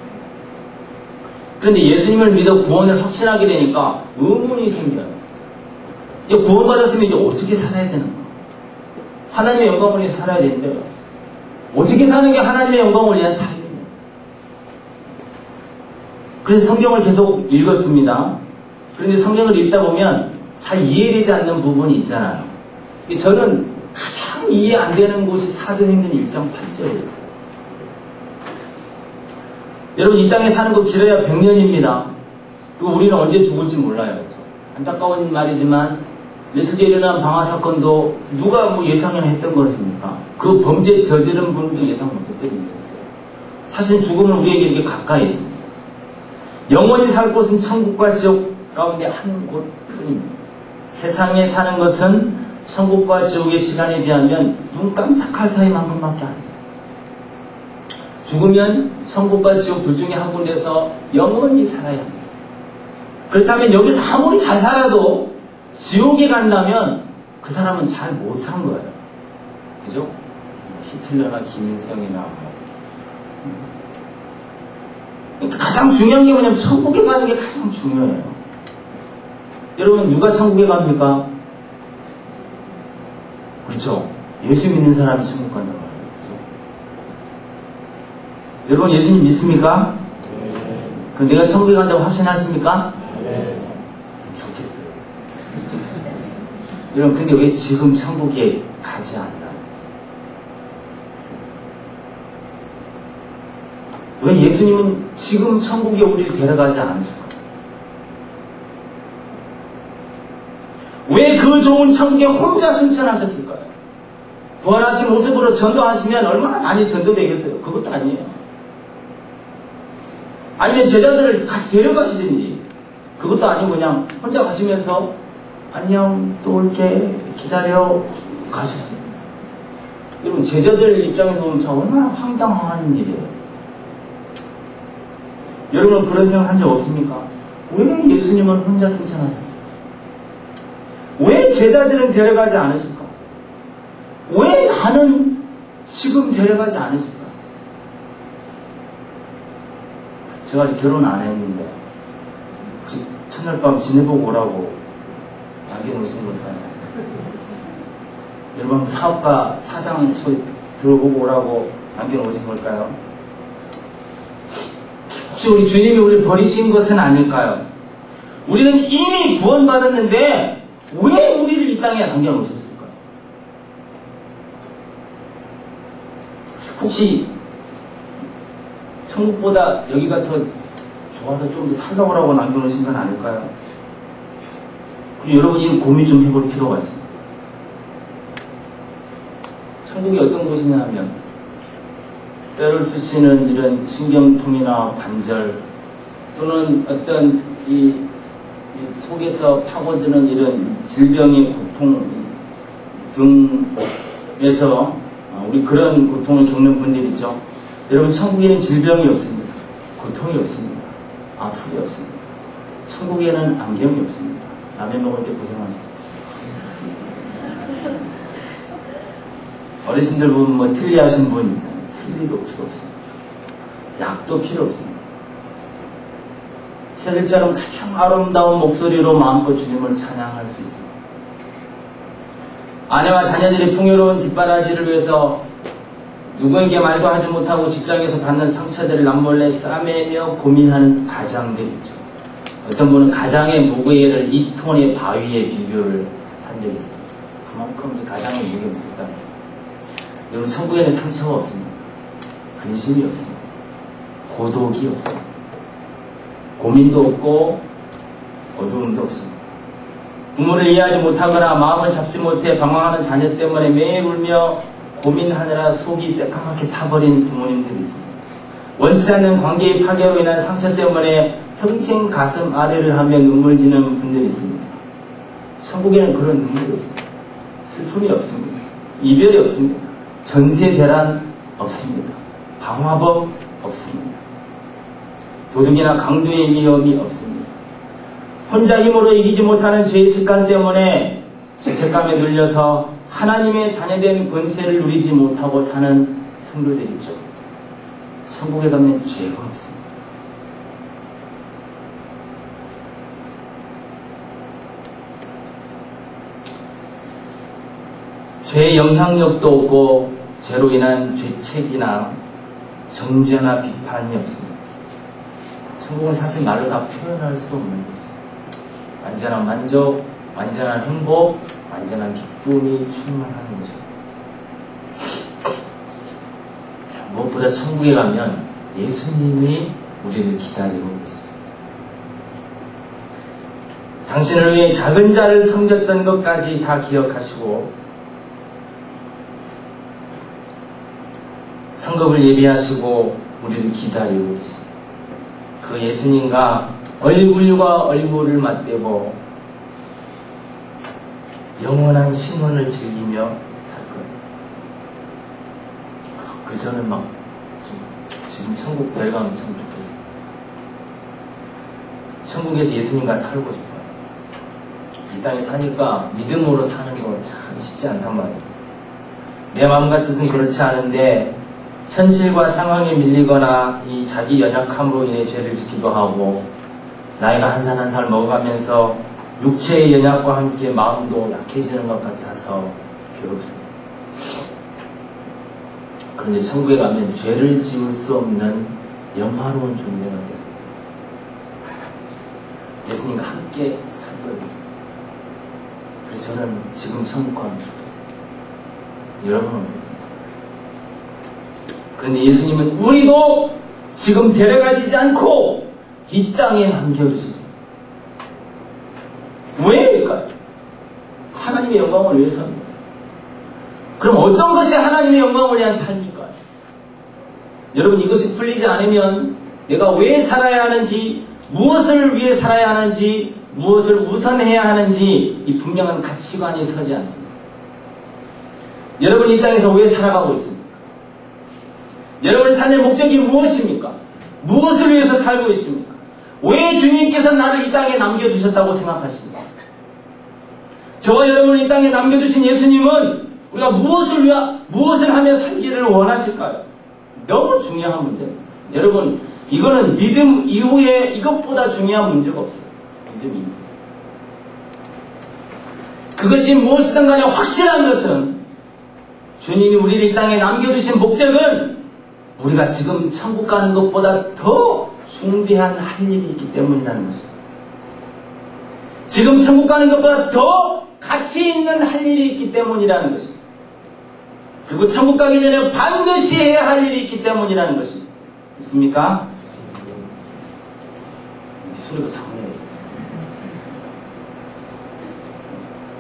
[SPEAKER 1] 그런데 예수님을 믿어 구원을 확신하게 되니까 의문이 생겨요. 이제 구원받았으면 이제 어떻게 살아야 되는 거야? 하나님의 영광을 위해서 살아야 되는데 어떻게 사는 게 하나님의 영광을 위한 삶이에요. 그래서 성경을 계속 읽었습니다. 그런데 성경을 읽다 보면 잘 이해되지 않는 부분이 있잖아요. 저는 가장 이해 안 되는 곳이 사도행전 1장 8절이었어요. 여러분, 이 땅에 사는 거 길어야 100년입니다. 그리고 우리는 언제 죽을지 몰라요. 안타까운 말이지만 며칠 전에 일어난 방화 사건도 누가 예상이나 했던 것입니까? 그 범죄 저지른 분도 예상 못했던 일이었어요. 사실 죽음은 우리에게 이렇게 가까이 있습니다. 영원히 살 곳은 천국과 지옥 가운데 한 곳뿐입니다. 세상에 사는 것은 천국과 지옥의 시간에 비하면 눈 깜짝할 사이만큼밖에 안 돼요. 죽으면 천국과 지옥 둘 중에 한 군데서 영원히 살아야 합니다. 그렇다면 여기서 아무리 잘 살아도 지옥에 간다면 그 사람은 잘 못 산 거예요. 그죠? 히틀러나 김일성이나 가장 중요한 게 뭐냐면 천국에 가는 게 가장 중요해요. 여러분, 누가 천국에 갑니까? 그렇죠? 예수 믿는 사람이 천국 간다고 해요. 그렇죠? 여러분, 예수님 믿습니까? 네. 그럼 내가 천국에 간다고 확신하십니까? 네. 좋겠어요. 여러분, 근데 왜 지금 천국에 가지 않나? 왜 예수님은 지금 천국에 우리를 데려가지 않으실까요? 왜 그 좋은 천국에 혼자 승천하셨을까요? 부활하신 모습으로 전도하시면 얼마나 많이 전도되겠어요? 그것도 아니에요. 아니면 제자들을 같이 데려가시든지, 그것도 아니고 그냥 혼자 가시면서 안녕, 또 올게, 기다려 가셨어요. 여러분, 제자들 입장에서 보면 참 얼마나 황당한 일이에요. 여러분은 그런 생각 한 적 없습니까? 왜 예수님은 혼자 승천하셨어요? 왜 제자들은 데려가지 않으실까? 왜 나는 지금 데려가지 않으실까? 제가 아직 결혼 안 했는데 첫날 밤 지내보고 오라고 남겨놓으신 걸까요? 여러분, 사업가 사장 소리 들어보고 오라고 남겨놓으신 걸까요? 혹시 우리 주님이 우리를 버리신 것은 아닐까요? 우리는 이미 구원받았는데 왜 우리를 이 땅에 남겨놓으셨을까요? 혹시 천국보다 여기가 더 좋아서 좀 더 살다 오라고 남겨놓으신 건 아닐까요? 그리고 여러분이 고민 좀 해볼 필요가 있습니다. 천국이 어떤 곳이냐 하면 뼈를 쑤시는 이런 신경통이나 관절 또는 어떤 이 속에서 파고드는 이런 질병의 고통 등에서 우리 그런 고통을 겪는 분들 있죠. 여러분, 천국에는 질병이 없습니다. 고통이 없습니다. 아픔이 없습니다. 천국에는 안경이 없습니다. 라면 먹을 때 고생하시죠. 어르신들 보면 틀리하신 분 있잖아요. 틀리도 필요 없습니다. 약도 필요 없습니다. 새들처럼 가장 아름다운 목소리로 마음껏 주님을 찬양할 수 있습니다. 아내와 자녀들의 풍요로운 뒷바라지를 위해서 누구에게 말도 하지 못하고 직장에서 받는 상처들을 남몰래 싸매며 고민하는 가장들 있죠. 어떤 분은 가장의 무게를 2톤의 바위에 비교를 한 적이 있습니다. 그만큼 이 가장의 무게가 무섭다. 여러분, 천국에는 상처가 없습니다. 근심이 없습니다. 고독이 없습니다. 고민도 없고 어두움도 없습니다. 부모를 이해하지 못하거나 마음을 잡지 못해 방황하는 자녀 때문에 매일 울며 고민하느라 속이 새까맣게 타버린 부모님들이 있습니다. 원치 않는 관계의 파괴로 인한 상처 때문에 평생 가슴 아래를 하며 눈물 지는 분들이 있습니다. 천국에는 그런 눈물이 없습니다. 슬픔이 없습니다. 이별이 없습니다. 전세대란 없습니다. 방화법 없습니다. 도둑이나 강도의 위험이 없습니다. 혼자 힘으로 이기지 못하는 죄의 습관 때문에 죄책감에 눌려서 하나님의 자녀된 권세를 누리지 못하고 사는 성도들 있죠. 천국에 가면 죄가 없습니다. 죄의 영향력도 없고 죄로 인한 죄책이나 정죄나 비판이 없습니다. 천국은 사실 말로 다 표현할 수 없는 거죠. 완전한 만족, 완전한 행복, 완전한 기쁨이 충만하는 거죠. 무엇보다 천국에 가면 예수님이 우리를 기다리고 계십니다. 당신을 위해 작은 자를 섬겼던 것까지 다 기억하시고 상급을 예비하시고 우리를 기다리고 계십니다. 그 예수님과 얼굴과 얼굴을 맞대고 영원한 신혼을 즐기며 살 거예요. 그래서 저는 막 지금 천국 내려가면 참 좋겠어요. 천국에서 예수님과 살고 싶어요. 이 땅에 사니까 믿음으로 사는 거 참 쉽지 않단 말이에요. 내 마음과 뜻은 그렇지 않은데 현실과 상황에 밀리거나 이 자기 연약함으로 인해 죄를 짓기도 하고 나이가 한 살 한 살 먹어가면서 육체의 연약과 함께 마음도 약해지는 것 같아서 괴롭습니다. 그런데 천국에 가면 죄를 지을 수 없는 영화로운 존재가 돼요. 예수님과 함께 살 거예요. 그래서 저는 지금 천국 가면 좋겠어요. 여러분은 어떠세요? 그런데 예수님은 우리도 지금 데려가시지 않고 이 땅에 남겨주셨어요. 왜일까요? 하나님의 영광을 위해서입니다. 그럼 어떤 것이 하나님의 영광을 위한 삶일까요? 여러분, 이것이 풀리지 않으면 내가 왜 살아야 하는지, 무엇을 위해 살아야 하는지, 무엇을 우선해야 하는지 이 분명한 가치관이 서지 않습니다. 여러분, 이 땅에서 왜 살아가고 있습니까? 여러분의 삶의 목적이 무엇입니까? 무엇을 위해서 살고 있습니까? 왜 주님께서 나를 이 땅에 남겨주셨다고 생각하십니까? 저와 여러분을 이 땅에 남겨주신 예수님은 우리가 무엇을 하며 살기를 원하실까요? 너무 중요한 문제입니다. 여러분, 이거는 믿음 이후에 이것보다 중요한 문제가 없어요. 믿음입니다. 그것이 무엇이든 간에 확실한 것은 주님이 우리를 이 땅에 남겨주신 목적은 우리가 지금 천국 가는 것보다 더 중대한 할 일이 있기 때문이라는 것입니다. 지금 천국 가는 것보다 더 가치 있는 할 일이 있기 때문이라는 것입니다. 그리고 천국 가기 전에 반드시 해야 할 일이 있기 때문이라는 것입니다. 있습니까? 소리가 작네요.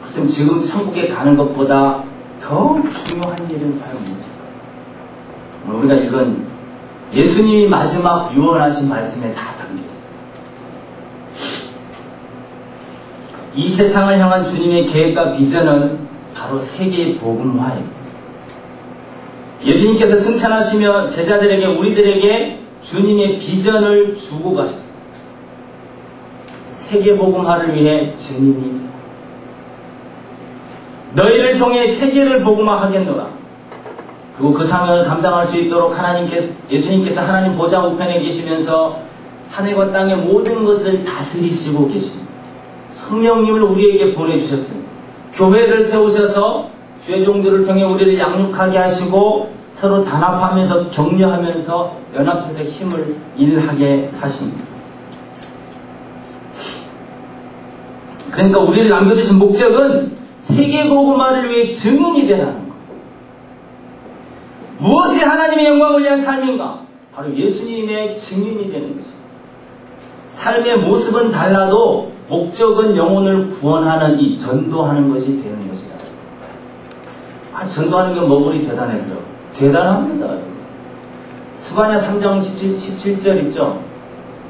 [SPEAKER 1] 그렇다면 지금 천국에 가는 것보다 더 중요한 일은 과연 무엇일까요? 우리가 읽은 예수님이 마지막 유언하신 말씀에 다 담겨있어요. 이 세상을 향한 주님의 계획과 비전은 바로 세계의 복음화입니다. 예수님께서 승천하시며 제자들에게, 우리들에게 주님의 비전을 주고 가셨어요. 세계 복음화를 위해 증인이 너희를 통해 세계를 복음화하겠노라. 그리고 그 사명을 감당할 수 있도록 예수님께서 하나님 보좌 우편에 계시면서 하늘과 땅의 모든 것을 다스리시고 계십니다. 성령님을 우리에게 보내주셨습니다. 교회를 세우셔서 주의 종들을 통해 우리를 양육하게 하시고 서로 단합하면서 격려하면서 연합해서 힘을 일하게 하십니다. 그러니까 우리를 남겨주신 목적은 세계복음화를 위해 증인이 되라는 것. 무엇이 하나님의 영광을 위한 삶인가? 바로 예수님의 증인이 되는 것입니다. 삶의 모습은 달라도 목적은 영혼을 구원하는 이 전도하는 것이 되는 것이다. 전도하는 게 뭐 그리 대단해서요? 대단합니다. 스가랴 3장 17절 있죠?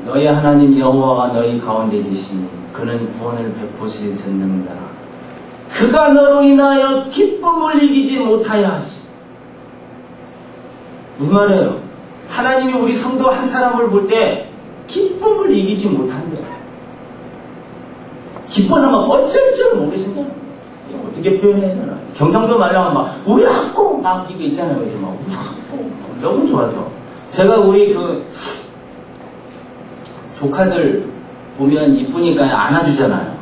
[SPEAKER 1] 너희 하나님 여호와가 너희 가운데 계시니 그는 구원을 베푸실 전능자라. 그가 너로 인하여 기쁨을 이기지 못하여 하시. 무슨 말이에요? 하나님이 우리 성도 한 사람을 볼 때 기쁨을 이기지 못한다. 기뻐서 막 어쩔 줄 모르신다. 어떻게 표현해야 되나? 경상도 말하면 막 우야꼬 막 이거 있잖아요. 막 우야꼬 너무 좋아서 제가 우리 그 조카들 보면 이쁘니까 안아주잖아요.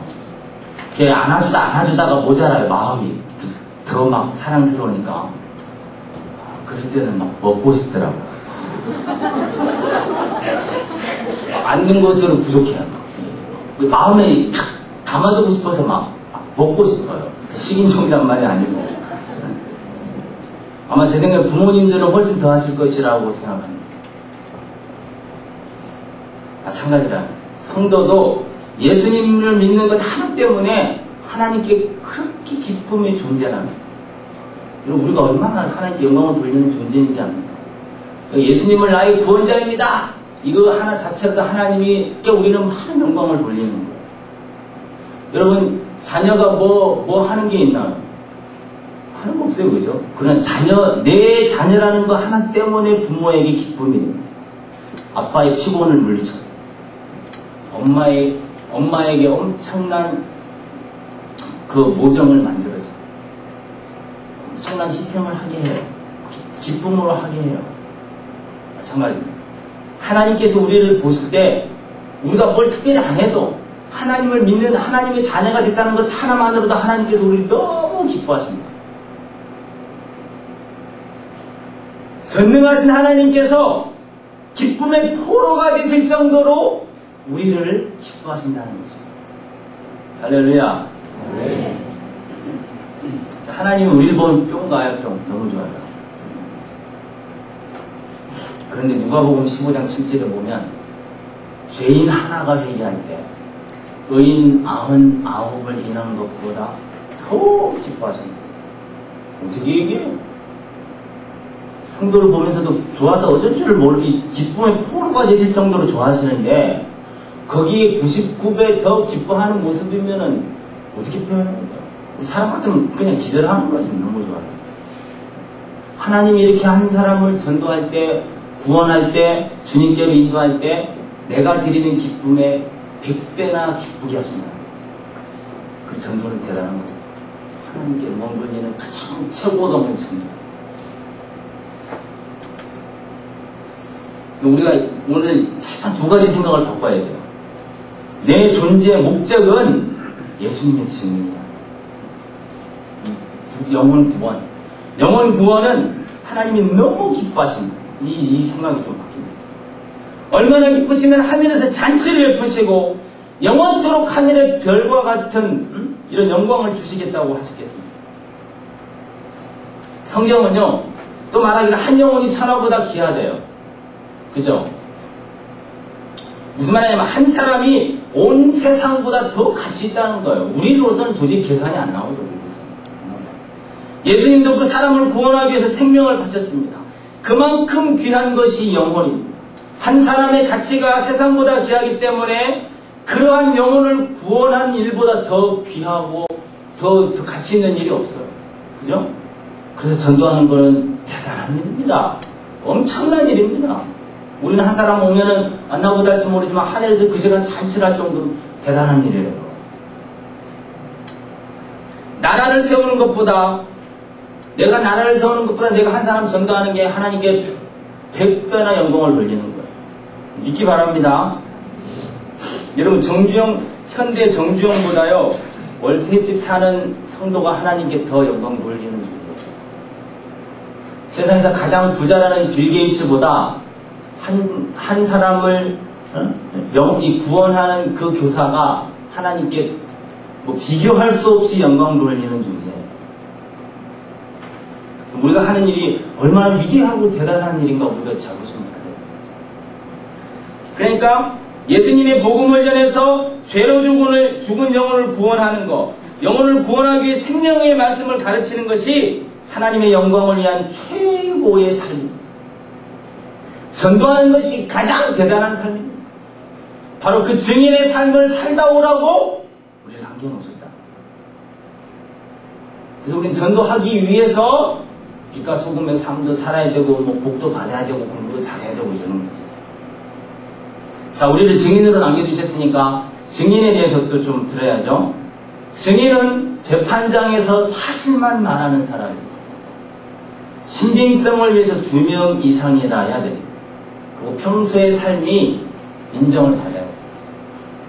[SPEAKER 1] 걔 안아주다가 모자라요. 마음이 더 막 사랑스러우니까 그럴 때는 막 먹고 싶더라고. 앉는 것으로 부족해요. 마음에 탁 담아두고 싶어서 막 먹고 싶어요. 식인종이란 말이 아니고. 아마 제 생각에 부모님들은 훨씬 더 하실 것이라고 생각합니다. 마찬가지라 성도도 예수님을 믿는 것 하나 때문에 하나님께 그렇게 기쁨이 존재합니다. 우리가 얼마나 하나님께 영광을 돌리는 존재인지 압니다. 예수님을 나의 구원자입니다. 이거 하나 자체로도 하나님께 우리는 많은 영광을 돌리는 거예요. 여러분 자녀가 뭐 하는 게 있나요? 하는 거 없어요, 그죠? 그러나 내 자녀라는 거 하나 때문에 부모에게 기쁨이 됩니다. 아빠의 피곤을 물리쳐. 엄마에게 엄청난 그 모정을 만들어줘. 엄청난 희생을 하게 해요. 기쁨으로 하게 해요. 마찬가지입니다. 하나님께서 우리를 보실 때 우리가 뭘 특별히 안 해도 하나님을 믿는 하나님의 자녀가 됐다는 것 하나만으로도 하나님께서 우리를 너무 기뻐하십니다. 전능하신 하나님께서 기쁨의 포로가 되실 정도로 우리를 기뻐하신다는 거죠. 할렐루야. 네. 하나님이 우리를 보면 뿅 가요, 뿅. 너무 좋아서. 그런데 누가복음 15장 7절에 보면 죄인 하나가 회개할 때 의인 99을 인한 것보다 더 기뻐하신다. 어떻게 얘기해요? 성도를 보면서도 좋아서 어쩔 줄 모르고 기쁨의 포로가 되실 정도로 좋아하시는데 거기에 99배 더 기뻐하는 모습이면은 어떻게 표현하는 거예요? 사람 같으면 그냥 기절하는 거지. 너무 좋아요. 하나님이 이렇게 한 사람을 전도할 때, 구원할 때, 주님께로 인도할 때 내가 드리는 기쁨에 100배나 기쁘게 하신다. 그 전도는 대단한 거예요. 하나님께 영광 돌리는 가장 최고가 없는 전도. 우리가 오늘 최소한 두 가지 생각을 바꿔야 돼요. 내 존재의 목적은 예수님의 증인이다. 영혼 구원. 영혼 구원은 하나님이 너무 기뻐하십니다. 이 생각이 좀 바뀝니다. 얼마나 기쁘시면 하늘에서 잔치를 베푸시고 영원토록 하늘의 별과 같은 이런 영광을 주시겠다고 하셨겠습니다. 성경은요, 또 말하기를 한 영혼이 천하보다 귀하대요. 그죠? 무슨 말이냐면 한 사람이 온 세상보다 더 가치 있다는 거예요. 우리로서는 도저히 계산이 안 나오죠. 예수님도 그 사람을 구원하기 위해서 생명을 바쳤습니다. 그만큼 귀한 것이 영혼입니다. 한 사람의 가치가 세상보다 귀하기 때문에 그러한 영혼을 구원한 일보다 더 귀하고 더 가치 있는 일이 없어요. 그죠? 그래서 전도하는 것은 대단한 일입니다. 엄청난 일입니다. 우리는 한 사람 오면은 만나보다 할지 모르지만 하늘에서 그 시간 잔치를 할 정도로 대단한 일이에요. 나라를 세우는 것보다 내가 한 사람 전도하는 게 하나님께 100배나 영광을 돌리는 거예요. 믿기 바랍니다. 여러분 현대 정주영보다요 월 3집 사는 성도가 하나님께 더 영광 돌리는 중이에요. 세상에서 가장 부자라는 빌 게이츠보다 한 사람을 구원하는 그 교사가 하나님께 비교할 수 없이 영광 돌리는 존재예요. 우리가 하는 일이 얼마나 위대하고 대단한 일인가 우리가 자부심을 가져야 돼요. 그러니까 예수님의 복음을 전해서 죄로 죽은 영혼을 구원하는 것, 영혼을 구원하기 위해 생명의 말씀을 가르치는 것이 하나님의 영광을 위한 최고의 삶입니다. 전도하는 것이 가장 대단한 삶입니다. 바로 그 증인의 삶을 살다 오라고 우리를 남겨놓으셨다. 그래서 우리는 전도하기 위해서 빛과 소금의 삶도 살아야 되고 복도 받아야 되고 공부도 잘해야 되고 이러는 거죠. 자, 우리를 증인으로 남겨두셨으니까 증인에 대해서 또 좀 들어야죠. 증인은 재판장에서 사실만 말하는 사람입니다. 신빙성을 위해서 2명 이상이라야 됩니다. 그리고 평소의 삶이 인정을 받아요.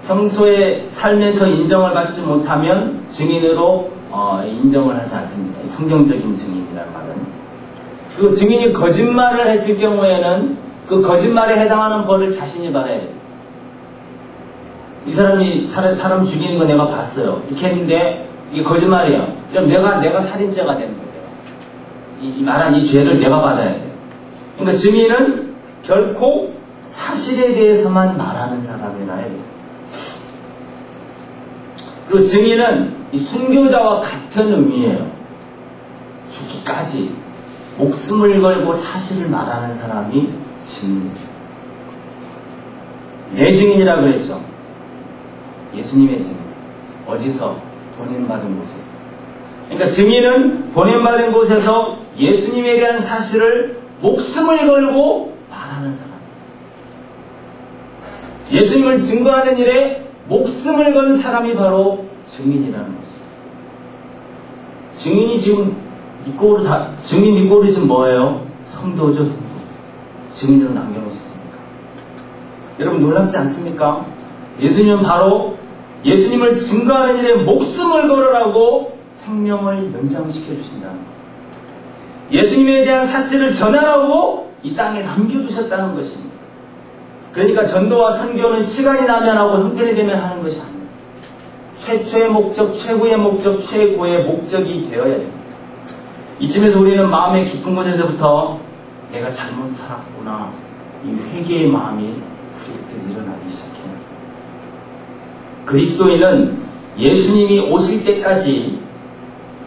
[SPEAKER 1] 평소의 삶에서 인정을 받지 못하면 증인으로 인정을 하지 않습니다. 성경적인 증인이라는 말은. 그 증인이 거짓말을 했을 경우에는 그 거짓말에 해당하는 벌을 자신이 받아야 돼요. 이 사람이 사람 죽이는 거 내가 봤어요. 이렇게 했는데 이게 거짓말이에요. 그럼 내가 살인죄가 되는 거예요. 이 말한 이 죄를 내가 받아야 돼요. 그러니까 증인은 결코 사실에 대해서만 말하는 사람이라 해야 돼요. 그리고 증인은 이 순교자와 같은 의미예요. 죽기까지 목숨을 걸고 사실을 말하는 사람이 증인이에요. 내 증인이라 그랬죠. 예수님의 증인. 어디서? 보냄받은 곳에서. 그러니까 증인은 보냄받은 곳에서 예수님에 대한 사실을 목숨을 걸고 말하는 사람. 예수님을 증거하는 일에 목숨을 건 사람이 바로 증인이라는 것이죠. 증인이 지금 증인 니꼬르 지금 뭐예요? 성도죠, 성도. 증인으로 남겨놓으셨습니까? 여러분 놀랍지 않습니까? 예수님은 바로 예수님을 증거하는 일에 목숨을 걸으라고 생명을 연장시켜 주신다는 것. 예수님에 대한 사실을 전하라고 이 땅에 남겨두셨다는 것입니다. 그러니까 전도와 선교는 시간이 나면 하고 형편이 되면 하는 것이 아닙니다. 최초의 목적, 최고의 목적, 최고의 목적이 되어야 됩니다. 이쯤에서 우리는 마음의 깊은 곳에서부터 내가 잘못 살았구나, 이 회개의 마음이 부리듯 일어나기 시작해요. 그리스도인은 예수님이 오실 때까지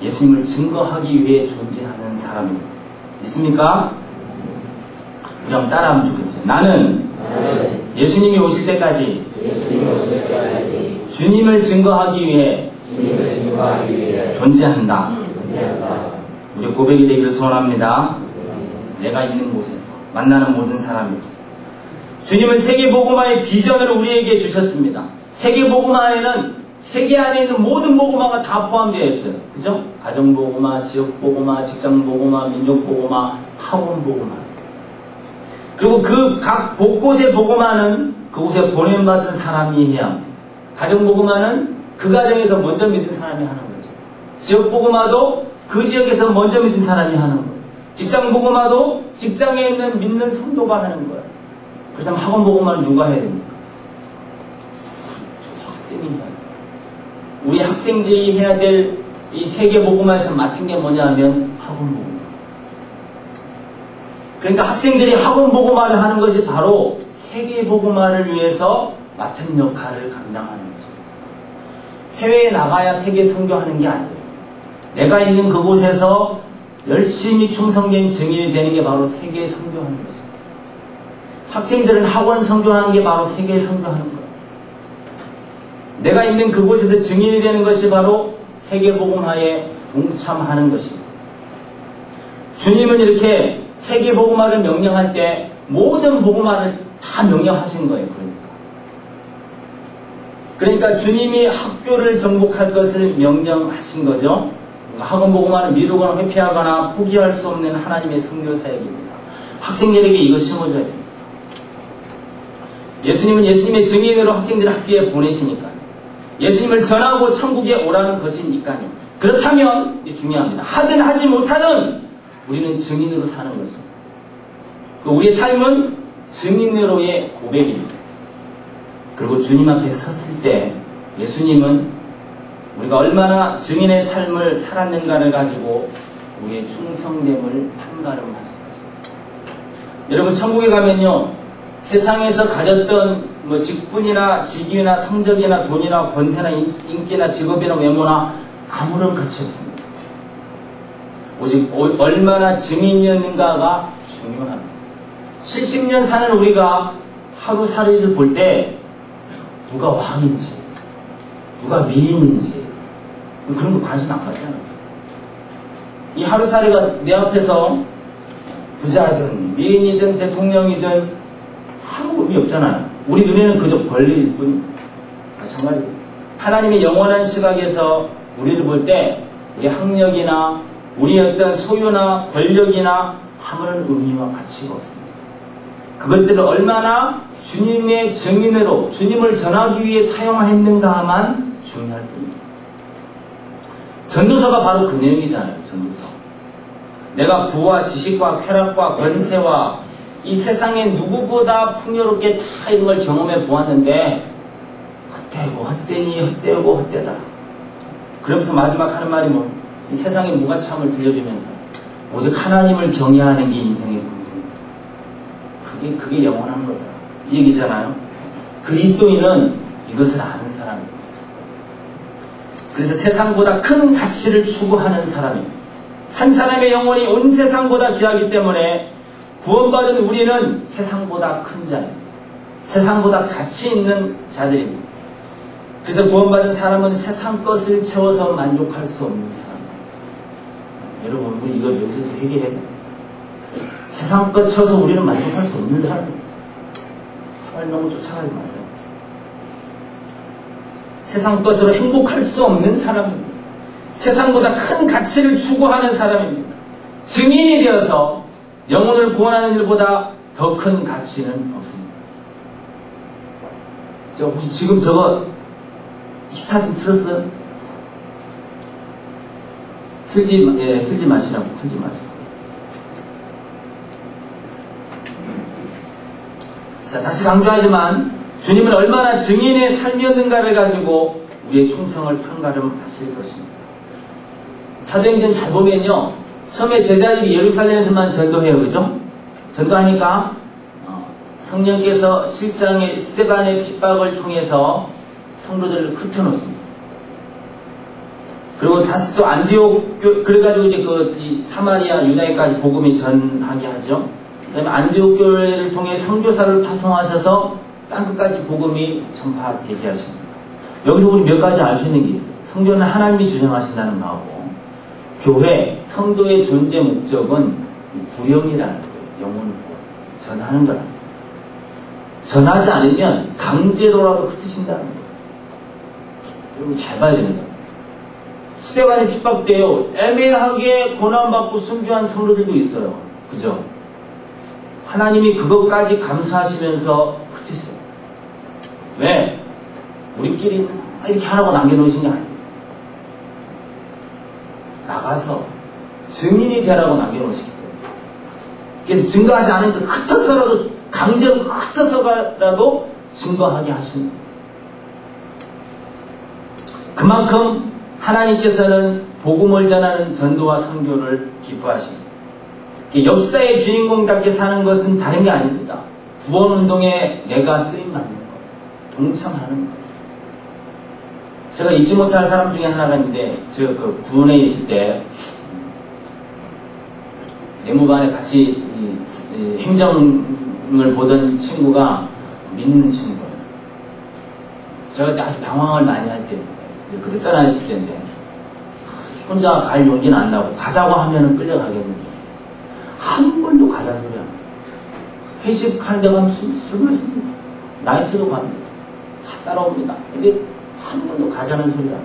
[SPEAKER 1] 예수님을 증거하기 위해 존재하는 사람입니다. 믿습니까? 우리 한번 따라하면 좋겠어요. 나는 예수님이 오실 때까지 주님을 증거하기 위해 존재한다. 우리 고백이 되기를 소원합니다. 내가 있는 곳에서 만나는 모든 사람이. 주님은 세계복음화의 비전을 우리에게 주셨습니다. 세계복음화에는 세계 안에 있는 모든 복음화가 다 포함되어 있어요. 그죠? 가정복음화, 지역복음화, 직장복음화, 민족복음화, 학원복음화. 그리고 그 각 곳곳의 복음화는 그곳에 보냄받은 사람이 해야 합니다. 가정복음화는 그 가정에서 먼저 믿은 사람이 하는 거죠. 지역복음화도 그 지역에서 먼저 믿은 사람이 하는 거예요. 직장복음화도 직장에 있는 믿는 성도가 하는 거예요. 그렇다면 학원복음화는 누가 해야 됩니까? 학생이 해야 돼요. 우리 학생들이 해야 될 이 세계복음화에서 맡은 게 뭐냐 하면 학원복음화. 그러니까 학생들이 학원복음화를 하는 것이 바로 세계복음화를 위해서 맡은 역할을 감당하는 거죠. 해외에 나가야 세계 선교하는 게 아니에요. 내가 있는 그곳에서 열심히 충성된 증인이 되는 게 바로 세계 선교하는 거죠. 학생들은 학원 선교하는 게 바로 세계 선교하는 거예요. 내가 있는 그곳에서 증인이 되는 것이 바로 세계복음화에 동참하는 것입니다. 주님은 이렇게 세계복음화를 명령할 때 모든 복음화를 다 명령하신 거예요. 그러니까 주님이 학교를 정복할 것을 명령하신 거죠. 학원복음화는 미루거나 회피하거나 포기할 수 없는 하나님의 선교 사역입니다. 학생들에게 이거 심어줘야 됩니다. 예수님은 예수님의 증인으로 학생들을 학교에 보내시니까요. 예수님을 전하고 천국에 오라는 것이니까요. 그렇다면 중요합니다. 하든 하지 못하든 우리는 증인으로 사는 것입니다. 우리의 삶은 증인으로의 고백입니다. 그리고 주님 앞에 섰을 때 예수님은 우리가 얼마나 증인의 삶을 살았는가를 가지고 우리의 충성됨을 판가름하실 것입니다. 여러분 천국에 가면요, 세상에서 가졌던 직분이나 직위나 성적이나 돈이나 권세나 인기나 직업이나 외모나 아무런 가치 없습니다. 오직 얼마나 증인이었는가가 중요합니다. 70년 사는 우리가 하루살이를 볼 때 누가 왕인지 누가 미인인지 그런 거 관심 안 갖잖아요. 이 하루살이가 내 앞에서 부자든 미인이든 대통령이든 아무 의미 없잖아요. 우리 눈에는 그저 벌레일 뿐입니다. 마찬가지로 하나님의 영원한 시각에서 우리를 볼 때 우리 학력이나 우리 어떤 소유나 권력이나 아무런 의미와 가치가 없습니다. 그것들을 얼마나 주님의 증인으로 주님을 전하기 위해 사용했는가만 중요할 뿐입니다. 전도서가 바로 그 내용이잖아요. 전도서. 내가 부와 지식과 쾌락과 권세와 이 세상에 누구보다 풍요롭게 다 이런 걸 경험해 보았는데 헛되고 헛되니 헛되고 헛되다. 그러면서 마지막 하는 말이 뭐? 이 세상의 무가참을 들려주면서 오직 하나님을 경외하는 게 인생의 본분. 그게 영원한 거다. 이 얘기잖아요. 그리스도인은 이것을 아는 사람입니다. 그래서 세상보다 큰 가치를 추구하는 사람입니다. 한 사람의 영혼이 온 세상보다 귀하기 때문에 구원받은 우리는 세상보다 큰 자입니다. 세상보다 가치 있는 자들입니다. 그래서 구원받은 사람은 세상 것을 채워서 만족할 수 없는 사람입니다. 여러분, 우리 이거 여기서도 회개해야 돼요. 세상 것 채워서 우리는 만족할 수 없는 사람입니다. 제발 너무 쫓아가지 마세요. 세상 것으로 행복할 수 없는 사람입니다. 세상보다 큰 가치를 추구하는 사람입니다. 증인이 되어서 영혼을 구원하는 일보다 더 큰 가치는 없습니다. 저 혹시 지금 저거 기타 좀 틀었어요? 틀지 마시라고. 자, 다시 강조하지만 주님은 얼마나 증인의 삶이었는가를 가지고 우리의 충성을 판가름하실 것입니다. 사도행전 잘 보면요, 처음에 제자들이 예루살렘에서만 전도해요. 그죠? 전도하니까 성령께서 7장의 스데반의 핍박을 통해서 성도들을 흩어놓습니다. 그리고 다시 또 안디옥, 그래가지고 이제 이 사마리아, 유다에까지 복음이 전하게 하죠. 그 다음에 안디옥 교회를 통해 선교사를 파송하셔서 땅끝까지 복음이 전파되게 하십니다. 여기서 우리 몇 가지 알 수 있는 게 있어요. 성교는 하나님이 주장하신다는 거하고, 교회, 성도의 존재 목적은 구령이라는 거예요. 영혼 구원. 전하는 거라는 거예요. 전하지 않으면 강제로라도 흩으신다는 거예요. 여러분 잘 봐야 됩니다. 스데반에 핍박돼요. 애매하게 고난받고 순교한 성도들도 있어요. 그죠? 하나님이 그것까지 감수하시면서 흩으세요. 왜? 우리끼리 이렇게 하라고 남겨놓으신 게 아니에요. 나가서 증인이 되라고 남겨놓으시기 때문에. 그래서 증거하지 않으니까 흩어서라도, 강제로 흩어서라도 증거하게 하십니다. 그만큼 하나님께서는 복음을 전하는 전도와 선교를 기뻐하십니다. 역사의 주인공답게 사는 것은 다른 게 아닙니다. 구원운동에 내가 쓰임받는 것, 동참하는 것. 제가 잊지 못할 사람 중에 하나가 있는데, 제가 그 군에 있을 때 내무반에 같이 행정을 보던 친구가 믿는 친구예요. 제가 아주 방황을 많이 할 때, 그때 떠나 있을 때인데, 혼자 갈 용기는 안 나고 가자고 하면은 끌려가겠는데, 한 번도 가자 소리 안 해요. 회식하는 데 가면 술 마십니다. 나이트도 갑니다. 다 따라옵니다. 근데 한 번도 가자는 소리가.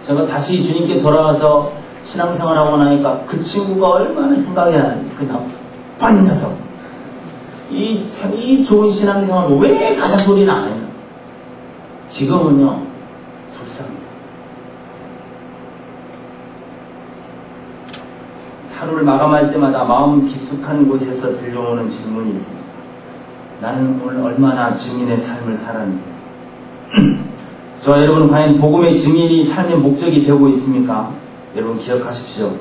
[SPEAKER 1] 제가 다시 주님께 돌아와서 신앙생활하고 나니까 그 친구가 얼마나 생각이 나는지, 그 나쁜 녀석. 이 좋은 신앙생활을 왜 가자 소리는 안 해요? 지금은요, 불쌍해요. 하루를 마감할 때마다 마음 깊숙한 곳에서 들려오는 질문이 있습니다. 나는 오늘 얼마나 증인의 삶을 살았는데, 저와 여러분은 과연 복음의 증인이 삶의 목적이 되고 있습니까? 여러분 기억하십시오.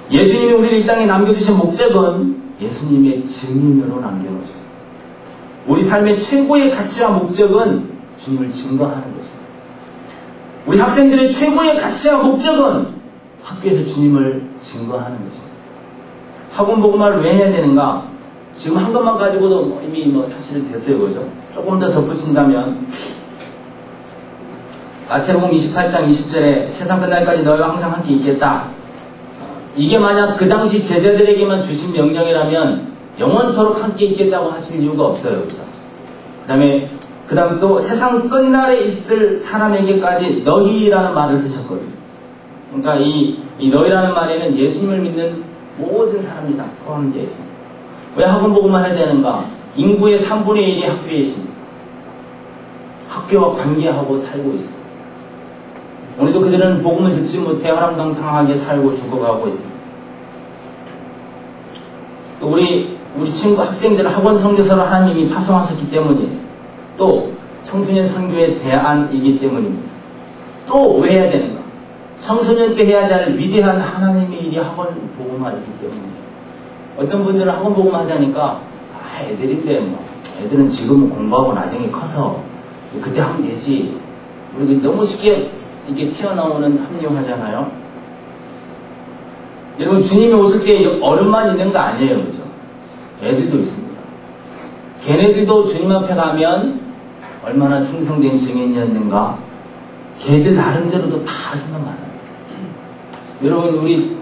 [SPEAKER 1] 예수님이 우리를 이 땅에 남겨주신 목적은 예수님의 증인으로 남겨놓으셨습니다. 우리 삶의 최고의 가치와 목적은 주님을 증거하는 것입니다. 우리 학생들의 최고의 가치와 목적은 학교에서 주님을 증거하는 것입니다. 학원 복음화를 왜 해야 되는가? 지금 한 것만 가지고도 이미 사실 됐어요. 그죠? 조금 더 덧붙인다면, 마태복음 28장 20절에 세상 끝날까지 너희와 항상 함께 있겠다. 이게 만약 그 당시 제자들에게만 주신 명령이라면 영원토록 함께 있겠다고 하실 이유가 없어요. 그죠? 그 다음 또 세상 끝날에 있을 사람에게까지 너희라는 말을 쓰셨거든요. 그러니까 이 너희라는 말에는 예수님을 믿는 모든 사람이 다 포함되어 있습니다. 왜 학원 복음만 해야 되는가? 인구의 3분의 1이 학교에 있습니다. 학교와 관계하고 살고 있습니다. 오늘도 그들은 복음을 듣지 못해 허랑방탕하게 살고 죽어가고 있습니다. 또 우리 친구 학생들 학원 선교사를 하나님이 파송하셨기 때문이에요. 또 청소년 선교의 대안이기 때문입니다. 또 왜 해야 되는가? 청소년 때 해야 될 위대한 하나님의 일이 학원 복음화이기 때문이에요. 어떤 분들은 학원 복음 하자니까 애들인데 뭐 애들은 지금은 공부하고 나중에 커서 그때 하면 되지. 우리 너무 쉽게 이렇게 튀어나오는 합리화하잖아요. 여러분 주님이 오실 때 어른만 있는 거 아니에요, 그죠? 애들도 있습니다. 걔네들도 주님 앞에 가면 얼마나 충성된 증인이었는가. 걔들 나름대로도 다 생각 많아요. 여러분 우리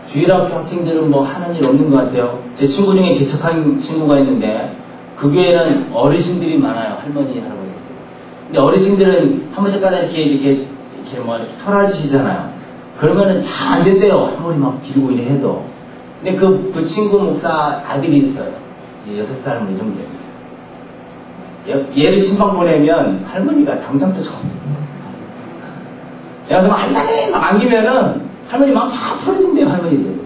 [SPEAKER 1] 주일학교 학생들은 뭐 하는 일 없는 것 같아요. 제 친구 중에 개척한 친구가 있는데 그 교회는 어르신들이 많아요. 할머니, 할아버지. 근데 어르신들은 한 번씩마다 이렇게 토라지시잖아요. 그러면은 잘 안 된대요. 한 머리 막 길고 이래 해도. 근데 그 친구 목사 아들이 있어요. 6살 뭐 이 정도. 얘를 신방 보내면 할머니가 당장 쫓아옵니다. 얘가 막 한달에 막 안기면은 할머니 막 다 풀어진대요, 할머니들.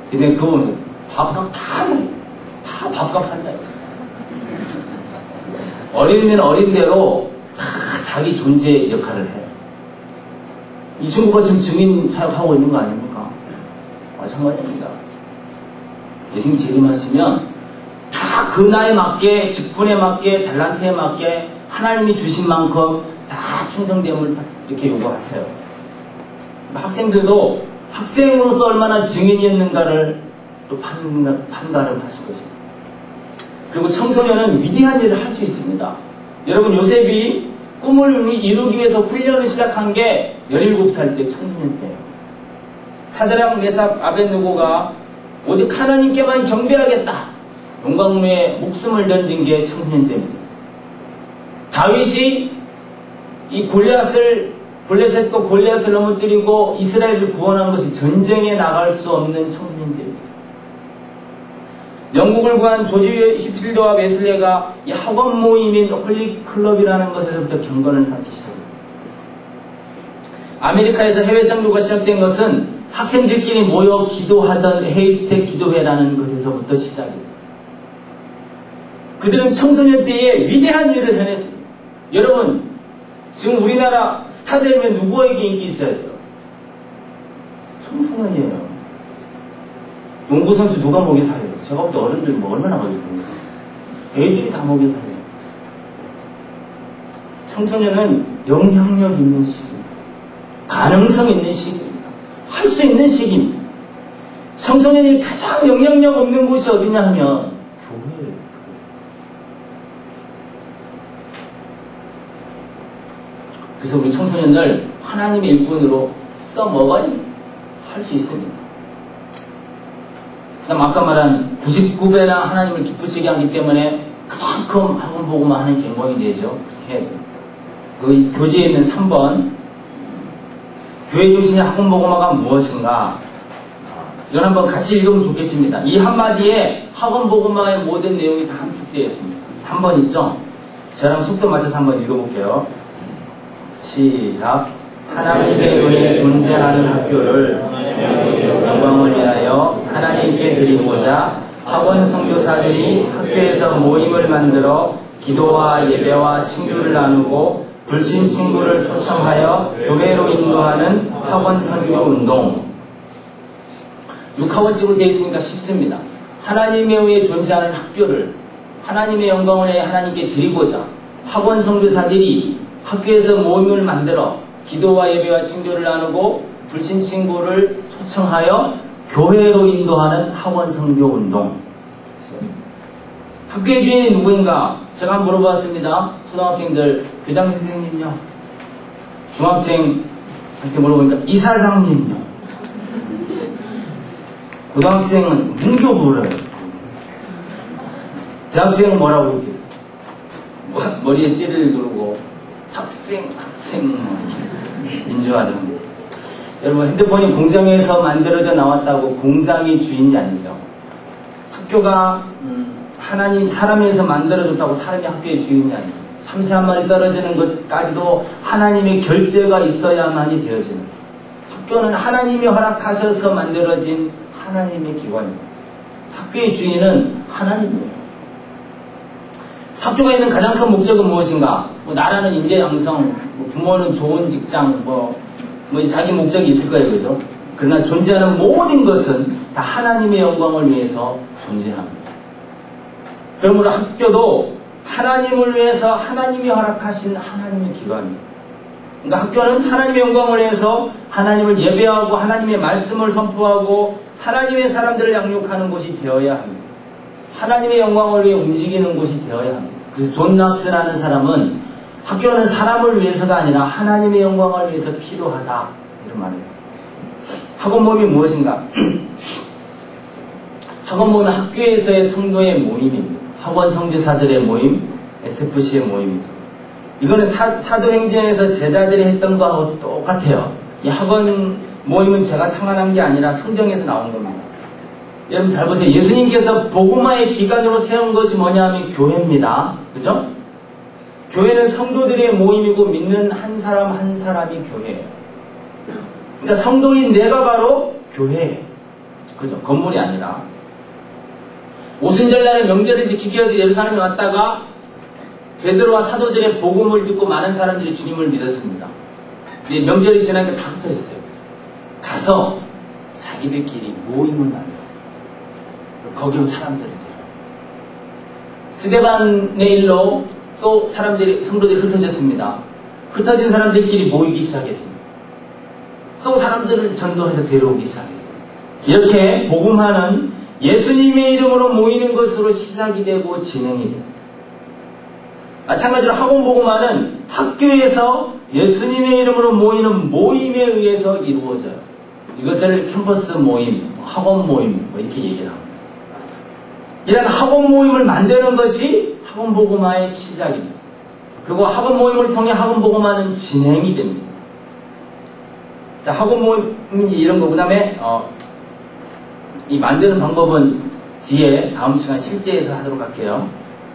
[SPEAKER 1] 근데 그분 밥값 다 밥값 한다. 어린이는 어린대로 다 자기 존재 역할을 해요. 이 친구가 지금 증인 사역하고 있는 거 아닙니까? 마찬가지입니다. 예수님 재림하시면 다 그 나이에 맞게, 직분에 맞게, 달란트에 맞게 하나님이 주신 만큼 다 충성됨을 이렇게 요구하세요. 학생들도 학생으로서 얼마나 증인이었는가를 또 판단을 하실 것입니다. 그리고 청소년은 위대한 일을 할 수 있습니다. 여러분 요셉이 꿈을 이루기 위해서 훈련을 시작한 게 17살 때 청소년 때예요. 사드락, 메삭, 아벳느고가 오직 하나님께만 경배하겠다. 용광로에 목숨을 던진 게 청소년 때입니다. 다윗이 이 블레셋과 골리앗을 넘어뜨리고 이스라엘을 구원한 것이 전쟁에 나갈 수 없는 청소년들입니다. 영국을 구한 조지 휘필더와 웨슬레가 이 학원 모임인 홀리클럽이라는 것에서부터 경건을 쌓기 시작했습니다. 아메리카에서 해외 선교가 시작된 것은 학생들끼리 모여 기도하던 헤이스텍 기도회라는 것에서부터 시작이 됐습니다. 그들은 청소년 때에 위대한 일을 해냈습니다. 여러분 지금 우리나라 스타 되면 누구에게 인기 있어야 돼요? 청소년이에요. 농구선수 누가 먹이 살려요? 제가 볼 때 어른들 뭐 얼마나 먹이 살려요? 애들이 다 먹이 살려요. 청소년은 영향력 있는 시기입니다. 가능성 있는 시기입니다. 할 수 있는 시기입니다. 청소년이 가장 영향력 없는 곳이 어디냐 하면 교회예요. 그래서 우리 청소년들 하나님의 일꾼으로 써먹어야 할 수 있습니다. 그다음 아까 말한 99배나 하나님을 기쁘시게 하기 때문에 그만큼 학원 보고만 하는 경험이 되죠. 그 교재에 있는 3번 교회 중심의 학원 보고마가 무엇인가? 이건 한번 같이 읽으면 좋겠습니다. 이 한마디에 학원 보고마의 모든 내용이 다 함축되어 있습니다. 3번 있죠? 저랑 속도 맞춰서 한번 읽어볼게요. 시작. 하나님의 은혜 존재하는 학교를 영광을 위하여 하나님께 드리고자 학원 선교사들이 학교에서 모임을 만들어 기도와 예배와 친교를 나누고 불신 친구를 초청하여 교회로 인도하는 학원 선교 운동. 6학원칙으로 되어 있으니까 쉽습니다. 하나님의 의에 존재하는 학교를 하나님의 영광을 위해 하나님께 드리고자 학원 선교사들이 학교에서 모임을 만들어 기도와 예배와 친교를 나누고 불신 친구를 초청하여 교회로 인도하는 학원 선교 운동. 학교의 주인이 누구인가? 제가 한번 물어봤습니다. 초등학생들, 교장 선생님요. 중학생한테 물어보니까 이사장님요. 고등학생은 문교부를. 대학생은 뭐라고 그러겠어요? 머리에 띠를 두르고 학생 인주하는. 여러분 핸드폰이 공장에서 만들어져 나왔다고 공장이 주인이 아니죠. 학교가 하나님 사람에서 만들어졌다고 사람이 학교의 주인이 아니에요. 참새 한 마리 떨어지는 것까지도 하나님의 결재가 있어야만이 되어지는, 학교는 하나님이 허락하셔서 만들어진 하나님의 기관입니다. 학교의 주인은 하나님이에요. 학교가 있는 가장 큰 목적은 무엇인가? 나라는 인재 양성, 부모는 좋은 직장, 자기 목적이 있을 거예요, 그죠? 그러나 존재하는 모든 것은 다 하나님의 영광을 위해서 존재합니다. 그러므로 학교도 하나님을 위해서 하나님이 허락하신 하나님의 기관입니다. 그러니까 학교는 하나님의 영광을 위해서 하나님을 예배하고 하나님의 말씀을 선포하고 하나님의 사람들을 양육하는 곳이 되어야 합니다. 하나님의 영광을 위해 움직이는 곳이 되어야 합니다. 그래서 존 락스라는 사람은 학교는 사람을 위해서가 아니라 하나님의 영광을 위해서 필요하다, 이런 말을 했어요. 학원 모임이 무엇인가? 학원 모임은 학교에서의 성도의 모임입니다. 학원 선교사들의 모임, SFC의 모임이죠. 이거는 사도행전에서 제자들이 했던 거하고 똑같아요. 이 학원 모임은 제가 창안한 게 아니라 성경에서 나온 겁니다. 여러분 잘 보세요. 예수님께서 복음화의 기관으로 세운 것이 뭐냐면 교회입니다. 그죠? 교회는 성도들의 모임이고 믿는 한 사람 한 사람이 교회예요. 그러니까 성도인 내가 바로 교회예요. 그죠? 건물이 아니라. 오순절날에 명절을 지키기 위해서 예루살렘에 왔다가 베드로와 사도들의 복음을 듣고 많은 사람들이 주님을 믿었습니다. 이제 명절이 지나니까 다 흩어졌어요. 가서 자기들끼리 모임을 만들었어요. 거기로 사람들을 데려요. 스데반의 일로 또 성도들이 흩어졌습니다. 흩어진 사람들끼리 모이기 시작했습니다. 또 사람들을 전도해서 데려오기 시작했습니다. 이렇게 복음화는 예수님의 이름으로 모이는 것으로 시작이 되고 진행이 됩니다. 마찬가지로 학원 복음화는 학교에서 예수님의 이름으로 모이는 모임에 의해서 이루어져요. 이것을 캠퍼스 모임, 학원 모임 이렇게 얘기를 합니다. 이런 학원 모임을 만드는 것이 학원 복음화의 시작입니다. 그리고 학원 모임을 통해 학원 복음화는 진행이 됩니다. 자, 학원 모임이 이런 거. 그 다음에 이 만드는 방법은 뒤에 다음 시간 실제에서 하도록 할게요.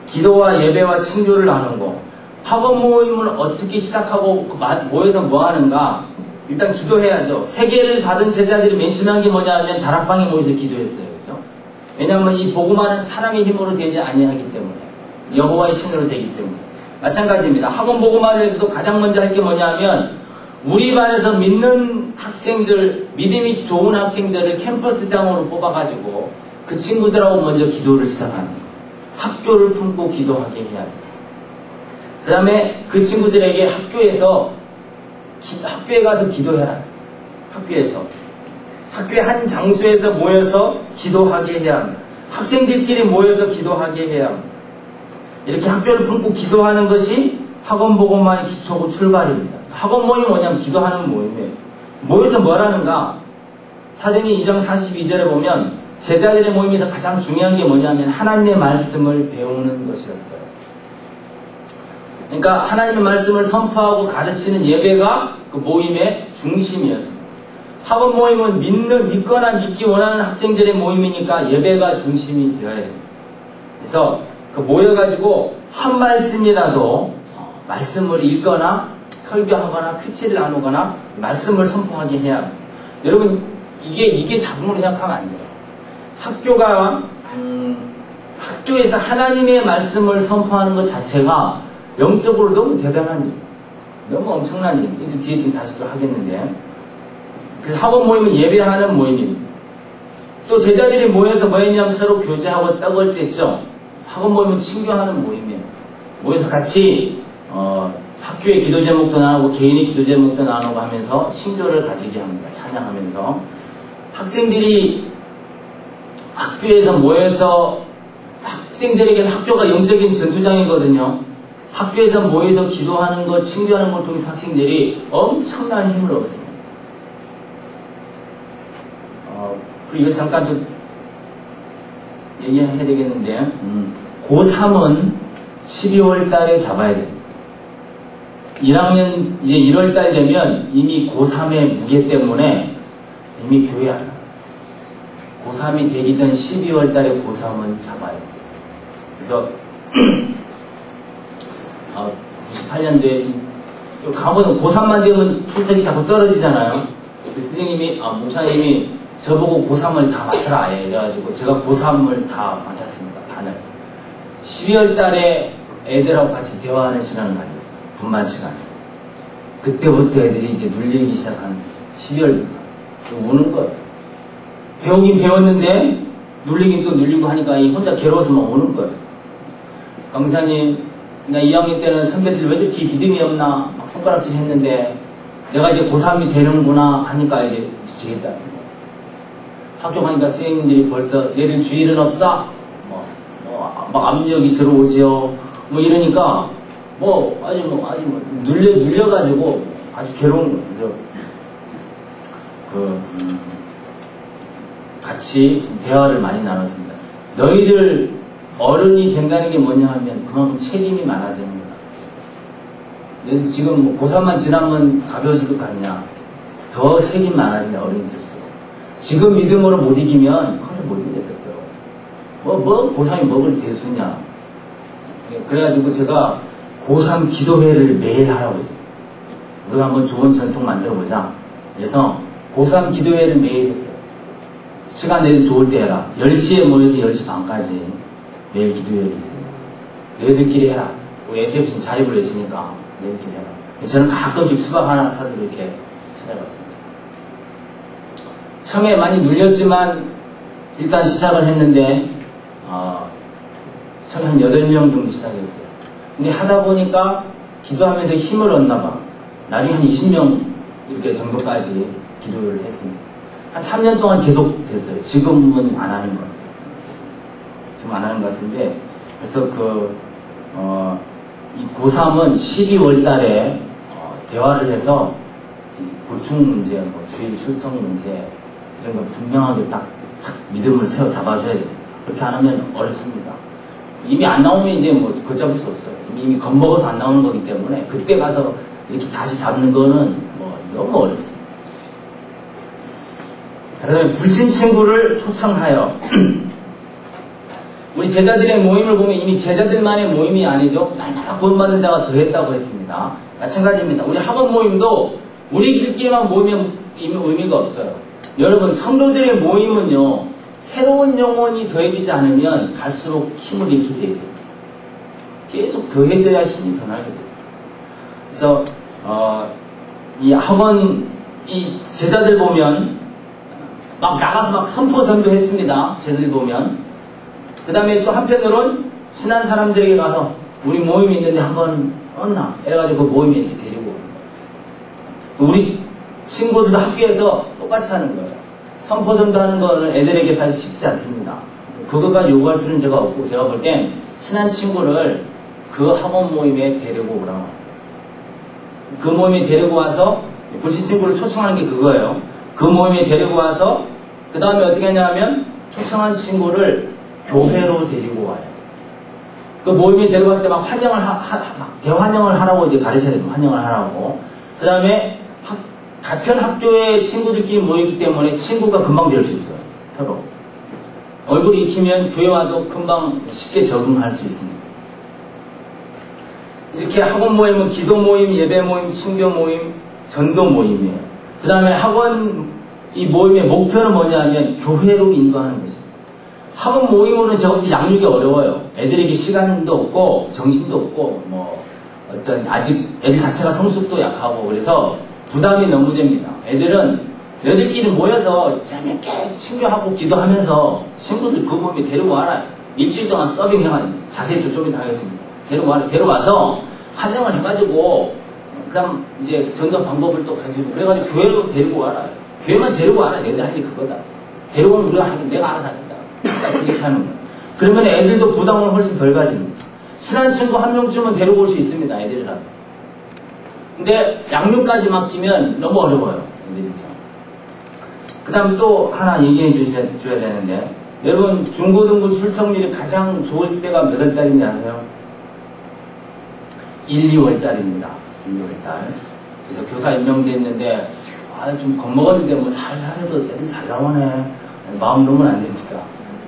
[SPEAKER 1] 기도와 예배와 친교를 나누고, 학원 모임을 어떻게 시작하고 모여서 뭐 하는가? 일단 기도해야죠. 세계를 받은 제자들이 맨 처음 한 게 뭐냐면 다락방에 모여서 기도했어요. 그죠? 왜냐하면 이 복음화는 사람의 힘으로 되지 아니하기 때문에, 여호와의 신으로 되기 때문에. 마찬가지입니다. 학원 복음화를 해서도 가장 먼저 할 게 뭐냐면 우리 반에서 믿는 학생들, 믿음이 좋은 학생들을 캠퍼스장으로 뽑아가지고 그 친구들하고 먼저 기도를 시작하는 거예요. 학교를 품고 기도하게 해야 돼요. 그 다음에 그 친구들에게 학교에 가서 기도해라. 학교의 한 장소에서 모여서 기도하게 해야 합니다. 학생들끼리 모여서 기도하게 해야 합니다. 이렇게 학교를 품고 기도하는 것이 학원 복음화의 기초고 출발입니다. 학원 모임이 뭐냐면 기도하는 모임이에요. 모여서 뭘 하는가? 사도행전 2장 42절에 보면 제자들의 모임에서 가장 중요한 게 뭐냐면 하나님의 말씀을 배우는 것이었어요. 그러니까 하나님의 말씀을 선포하고 가르치는 예배가 그 모임의 중심이었습니다. 학원 모임은 믿거나 믿기 원하는 학생들의 모임이니까 예배가 중심이 되어야 됩니다. 그래서 그 모여가지고 한 말씀이라도 말씀을 읽거나 설교하거나 큐티를 나누거나 말씀을 선포하게 해야 합니다. 여러분 이게 자동으로 생각하면 안 돼요. 학교에서 하나님의 말씀을 선포하는 것 자체가 영적으로 너무 대단한 일, 너무 엄청난 일. 이제 뒤에 다시 또 하겠는데, 그래서 학원 모임은 예배하는 모임입니다. 또 제자들이 모여서 뭐 했냐면 서로 교제하고 떡을 뗐죠. 학원 모임은 친교하는 모임이에요. 모여서 같이 학교의 기도 제목도 나누고 개인의 기도 제목도 나누고 하면서 친교를 가지게 합니다. 찬양하면서. 학생들이 학교에서 모여서, 학생들에게는 학교가 영적인 전투장이거든요. 학교에서 모여서 기도하는 것, 친교하는 걸 통해서 학생들이 엄청난 힘을 얻습니다. 그리고 이것을 잠깐 또 얘기해야 되겠는데, 고3은 12월 달에 잡아야 돼요. 1학년 이제 1월 달 되면 이미 고3의 무게 때문에 이미 교회 안 가요. 고3이 되기 전 12월 달에 고3은 잡아요. 그래서 98년도에 가보면 고3만 되면 출석이 자꾸 떨어지잖아요. 선생님이, 목사님이 저보고 고3을 다 맡아라. 이래가지고 제가 고3을 다 맡았습니다. 반을. 12월 달에 애들하고 같이 대화하는 시간을 가졌어요. 분만 시간. 그때부터 애들이 이제 눌리기 시작한 12월부터. 우는 거예요. 배우긴 배웠는데, 눌리긴 또 눌리고 하니까 혼자 괴로워서 막 우는 거예요. 강사님, 나 2학년 때는 선배들 왜 저렇게 믿음이 없나, 막 손가락질 했는데, 내가 이제 고3이 되는구나 하니까 이제 미치겠다. 학교 가니까 선생님들이 벌써 얘들 주일은 없어? 막 압력이 들어오지요. 뭐 이러니까, 아주 눌려가지고 아주 괴로운 거죠. 같이 대화를 많이 나눴습니다. 너희들 어른이 된다는 게 뭐냐 하면 그만큼 책임이 많아지는 거다. 지금 고3만 지나면 가벼워질 것 같냐? 더 책임 많아지냐, 어른이 될수록. 지금 믿음으로 못 이기면 커서 못 이기겠어요. 고3이 먹을 대수냐. 그래가지고 제가 고3 기도회를 매일 하라고 했어요. 우리가 한번 좋은 전통 만들어보자. 그래서 고3 기도회를 매일 했어요. 시간 내일 좋을 때 해라. 10시에 모여서 10시 반까지 매일 기도회를 했어요. 너희들끼리 해라. SFC는 자립을 외치니까 너희들끼리 해라. 저는 가끔씩 수박 하나 사들고 이렇게 찾아갔습니다. 처음에 많이 눌렸지만 일단 시작을 했는데 처음에 한 8명 정도 시작했어요. 근데 하다 보니까 기도하면서 힘을 얻나 봐. 나중에 한 20명 이렇게 정도까지 기도를 했습니다. 한 3년 동안 계속 됐어요. 지금은 안 하는 것 같아요. 지금 안 하는 것 같은데, 그래서 이 고3은 12월 달에 대화를 해서 보충 문제, 주일 출석 문제 이런 거 분명하게 딱 믿음을 세워 잡아줘야 됩니다. 그렇게 안 하면 어렵습니다. 이미 안 나오면 이제 걷잡을 수 없어요. 이미 겁먹어서 안 나오는 거기 때문에 그때 가서 이렇게 다시 잡는 거는 너무 어렵습니다. 그다음에 불신 친구를 초청하여 우리 제자들의 모임을 보면 이미 제자들만의 모임이 아니죠. 날마다 구원받은 자가 더했다고 했습니다. 마찬가지입니다. 우리 학원 모임도 우리들끼리만 모이면 의미가 없어요. 여러분, 성도들의 모임은요, 새로운 영혼이 더해지지 않으면 갈수록 힘을 잃게 돼 있어요. 계속 더해져야 힘이 더 나게 됐어요. 그래서 이 학원 이 제자들 보면 막 나가서 막 선포 전도했습니다. 제자들 보면. 그 다음에 또 한편으론 친한 사람들에게 가서 우리 모임이 있는데 한번 왔나? 이래가지고 그 모임에 이렇게 데리고 오는 거예요. 우리 친구들도 학교에서 똑같이 하는 거예요. 선포 전도하는 거는 애들에게 사실 쉽지 않습니다. 그거가 요구할 필요는 제가 없고, 제가 볼 땐 친한 친구를 그 학원 모임에 데리고 오라. 그 모임에 데리고 와서 불신 친구를 초청하는 게 그거예요. 그 모임에 데리고 와서 그 다음에 어떻게 하냐면 초청한 친구를 교회로 데리고 와요. 그 모임에 데리고 갈 때 막 대환영을 하라고 이제 가르쳐야 돼요. 환영을 하라고. 그 다음에 같은 학교의 친구들끼리 모이기 때문에 친구가 금방 될 수 있어요. 서로. 얼굴이 익히면 교회 와도 금방 쉽게 적응할 수 있습니다. 이렇게 학원 모임은 기도 모임, 예배 모임, 친교 모임, 전도 모임이에요. 그 다음에 학원 이 모임의 목표는 뭐냐면 교회로 인도하는 것입니다. 학원 모임으로는 저것도 양육이 어려워요. 애들에게 시간도 없고 정신도 없고 어떤 아직 애들 자체가 성숙도 약하고 그래서 부담이 너무 됩니다. 애들끼리 모여서 재밌게 친교하고 기도하면서 친구들 그 모임에 데리고 와라. 일주일 동안 서빙해가지고 자세히 좀 이따 하겠습니다. 데려와서 환영을 해가지고 그다음 이제 전도 방법을 또 가르치고 그래가지고 교회로 데리고 와라. 교회만 데리고 와라. 내가 할 일이 그거다. 데리고 오면 우리가 하긴 내가 알아서 하겠다. 이렇게 하는 거예요. 그러면 애들도 부담을 훨씬 덜 가집니다. 친한 친구 한 명쯤은 데리고 올 수 있습니다. 애들이랑. 근데 양육까지 맡기면 너무 어려워요. 그 다음 또 하나 얘기해 줘야 되는데, 여러분 중고등부 출석률이 가장 좋을 때가 몇 월 달인지 아세요? 1, 2월 달입니다. 1, 2월 달. 그래서 교사 임명됐는데 좀 겁먹었는데 살살 해도 애들 잘 나오네. 마음 놓으면 안 됩니다.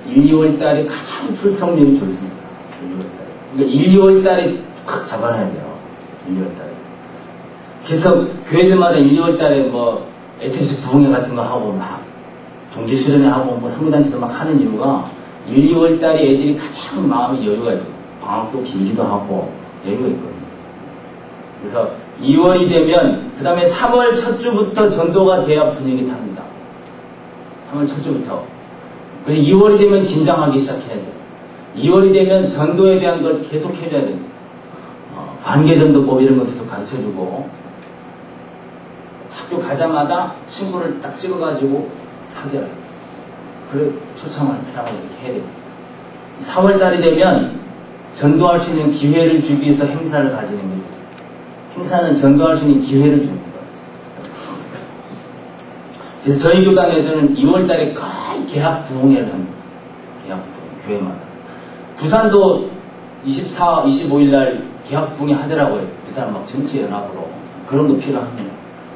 [SPEAKER 1] 1, 2월 달이 가장 출석률이 좋습니다. 1, 2월 달에. 그러니까 1, 2월 달에 확 잡아놔야 돼요. 1, 2월달에. 그래서 교회들마다 1, 2월달에 뭐 SFC 부흥회 같은 거 하고 막 동기 수련회 하고 뭐 선교단체도 막 하는 이유가 1, 2월달에 애들이 가장 마음이 여유가 있고 방학도 길기도 하고 여유가 있거든요. 그래서 2월이 되면 그 다음에 3월 첫 주부터 전도가 돼야 분위기 탑니다. 3월 첫 주부터. 그래서 2월이 되면 긴장하기 시작해야 돼요. 2월이 되면 전도에 대한 걸 계속 해줘야 됩니다. 관계전도법 이런 거 계속 가르쳐주고 학교 가자마자 친구를 딱 찍어가지고 사귀어요. 그래 초청을 하라고 이렇게 해야 돼요. 4월달이 되면 전도할 수 있는 기회를 주기 위해서 행사를 가지는 거예요. 행사는 전도할 수 있는 기회를 주는 거예요. 그래서 저희 교단에서는 2월달에 거의 개학 부흥회를 합니다. 개학 부흥, 교회마다. 부산도 24, 25일날 개학 부흥회 하더라고요. 부산 막 전체 연합으로. 그런 거 필요합니다.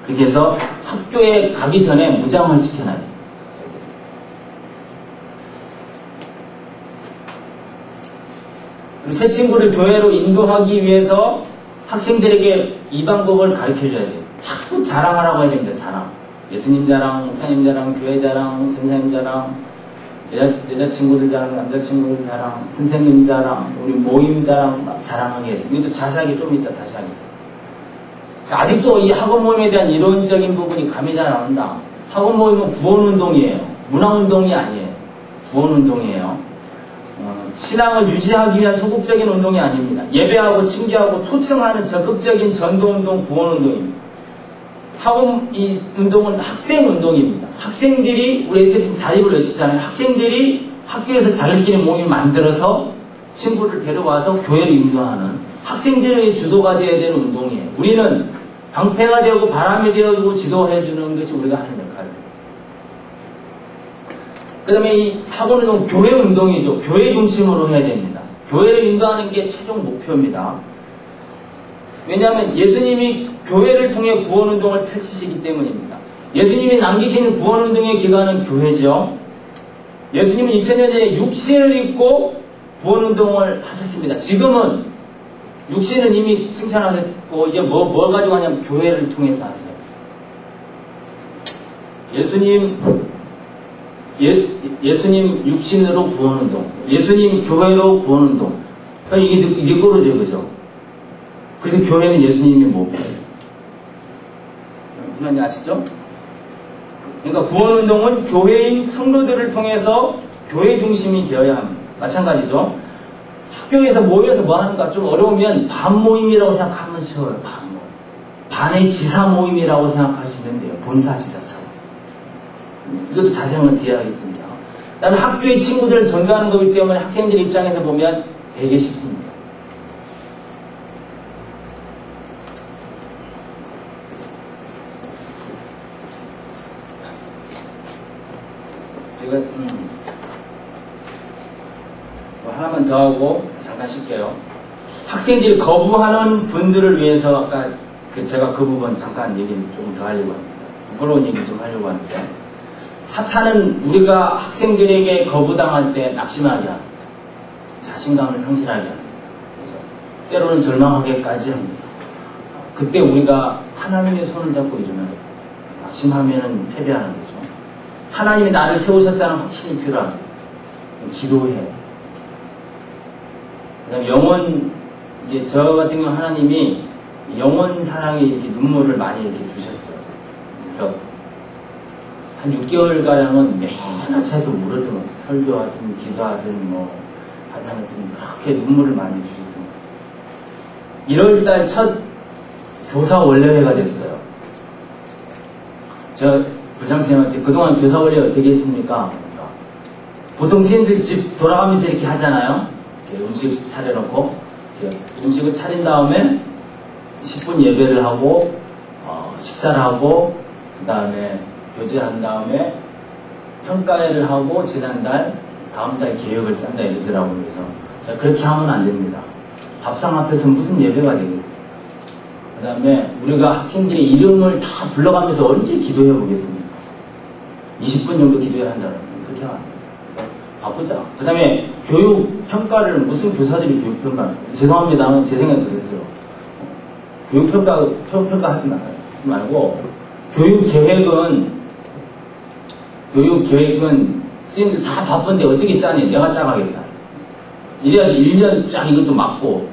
[SPEAKER 1] 그렇게 해서 학교에 가기 전에 무장을 시켜놔야 돼요. 새 친구를 교회로 인도하기 위해서 학생들에게 이 방법을 가르쳐줘야 돼요. 자꾸 자랑하라고 해야 됩니다. 자랑. 예수님 자랑, 목사님 자랑, 교회 자랑, 선생님 자랑, 여자친구들 자랑, 남자친구들 자랑, 선생님 자랑, 우리 모임 자랑 막 자랑하게 해요. 이것도 자세하게 좀 이따 다시 하겠습니다. 아직도 이 학원 모임에 대한 이론적인 부분이 감이 잘 안 온다. 학원 모임은 구원운동이에요. 문화운동이 아니에요. 구원운동이에요. 신앙을 유지하기 위한 소극적인 운동이 아닙니다. 예배하고 칭기하고 초청하는 적극적인 전도운동, 구원운동입니다. 학원 이 운동은 학생운동입니다. 학생들이 우리 SF 자립을 외치잖아요. 학생들이 학교에서 자기들끼리 모임을 만들어서 친구를 데려와서 교회를 인도하는 학생들의 주도가 되어야 되는 운동이에요. 우리는 방패가 되고 바람이 되어주고 지도해주는 것이 우리가 하는 역할입니다. 그 다음에 이 학원운동 교회 운동이죠. 교회 중심으로 해야 됩니다. 교회를 인도하는 게 최종 목표입니다. 왜냐하면 예수님이 교회를 통해 구원운동을 펼치시기 때문입니다. 예수님이 남기시는 구원운동의 기관은 교회죠. 예수님은 2000년 전에 육신을 입고 구원운동을 하셨습니다. 지금은 육신은 이미 승천하셨고 이제 뭘 가지고 하냐면 교회를 통해서 하세요. 예수님 육신으로 구원운동, 예수님 교회로 구원운동. 그러니까 이게 그러죠, 그죠? 그래서 교회는 예수님이 목표예요. 무슨 말인지 아시죠? 그러니까 구원운동은 교회인 성도들을 통해서 교회 중심이 되어야 합니다. 마찬가지죠. 학교에서 모여서 뭐 하는가 좀 어려우면 반 모임이라고 생각하면 쉬워요. 반 모임. 반의 지사 모임이라고 생각하시면 돼요. 본사 지사처럼. 이것도 자세한 건 뒤에 하겠습니다. 그 다음에 학교의 친구들을 전도하는 거기 때문에 학생들 입장에서 보면 되게 쉽습니다. 제가 하나만 더 하고 잠깐 쉴게요. 학생들이 거부하는 분들을 위해서 아까 제가 그 부분 잠깐 얘기를 조금 더 하려고 합니다. 부끄러운 얘기 좀 하려고 하는데 사탄은 우리가 학생들에게 거부당할 때 낙심하게 합니다. 자신감을 상실하게 합니다. 그렇죠? 때로는 절망하게까지 합니다. 그때 우리가 하나님의 손을 잡고 일어나요. 낙심하면 패배하는 거죠. 하나님이 나를 세우셨다는 확신이 필요합니다. 기도해요. 그 다음에 영혼, 이제 저 같은 경우 하나님이 영혼 사랑에 이렇게 눈물을 많이 이렇게 주셨어요. 그래서 한 6개월가량은 매일 아침에도 물었던 것 같아요. 설교하든 기도하든 뭐 하든 그렇게 눈물을 많이 주셨던 것 같아요. 1월달 첫 교사 원래회가 됐어요. 저 부장선생님한테 그동안 교사 원래 어떻게 했습니까? 그러니까 보통 신인들 집 돌아가면서 이렇게 하잖아요. 이렇게 음식 차려놓고 이렇게 음식을 차린 다음에 10분 예배를 하고 식사를 하고 그 다음에 교제한 다음에 평가회를 하고 지난달 다음 달 계획을 짠다 이러더라고요. 그래서 그렇게 하면 안 됩니다. 밥상 앞에서 무슨 예배가 되겠습니까? 그 다음에 우리가 학생들의 이름을 다 불러가면서 언제 기도해 보겠습니까? 20분 정도 기도를 한다는 그렇게 하면 안 돼요. 그래서 바꾸자. 그 다음에 교육 평가를 무슨 교사들이 교육 평가를 죄송합니다. 제 생각에 그랬어요. 교육평가 하지 말고, 교육계획은 스님들 다 바쁜데 어떻게 짜니? 내가 짜가겠다. 이래야 1년 쫙 이것도 맞고,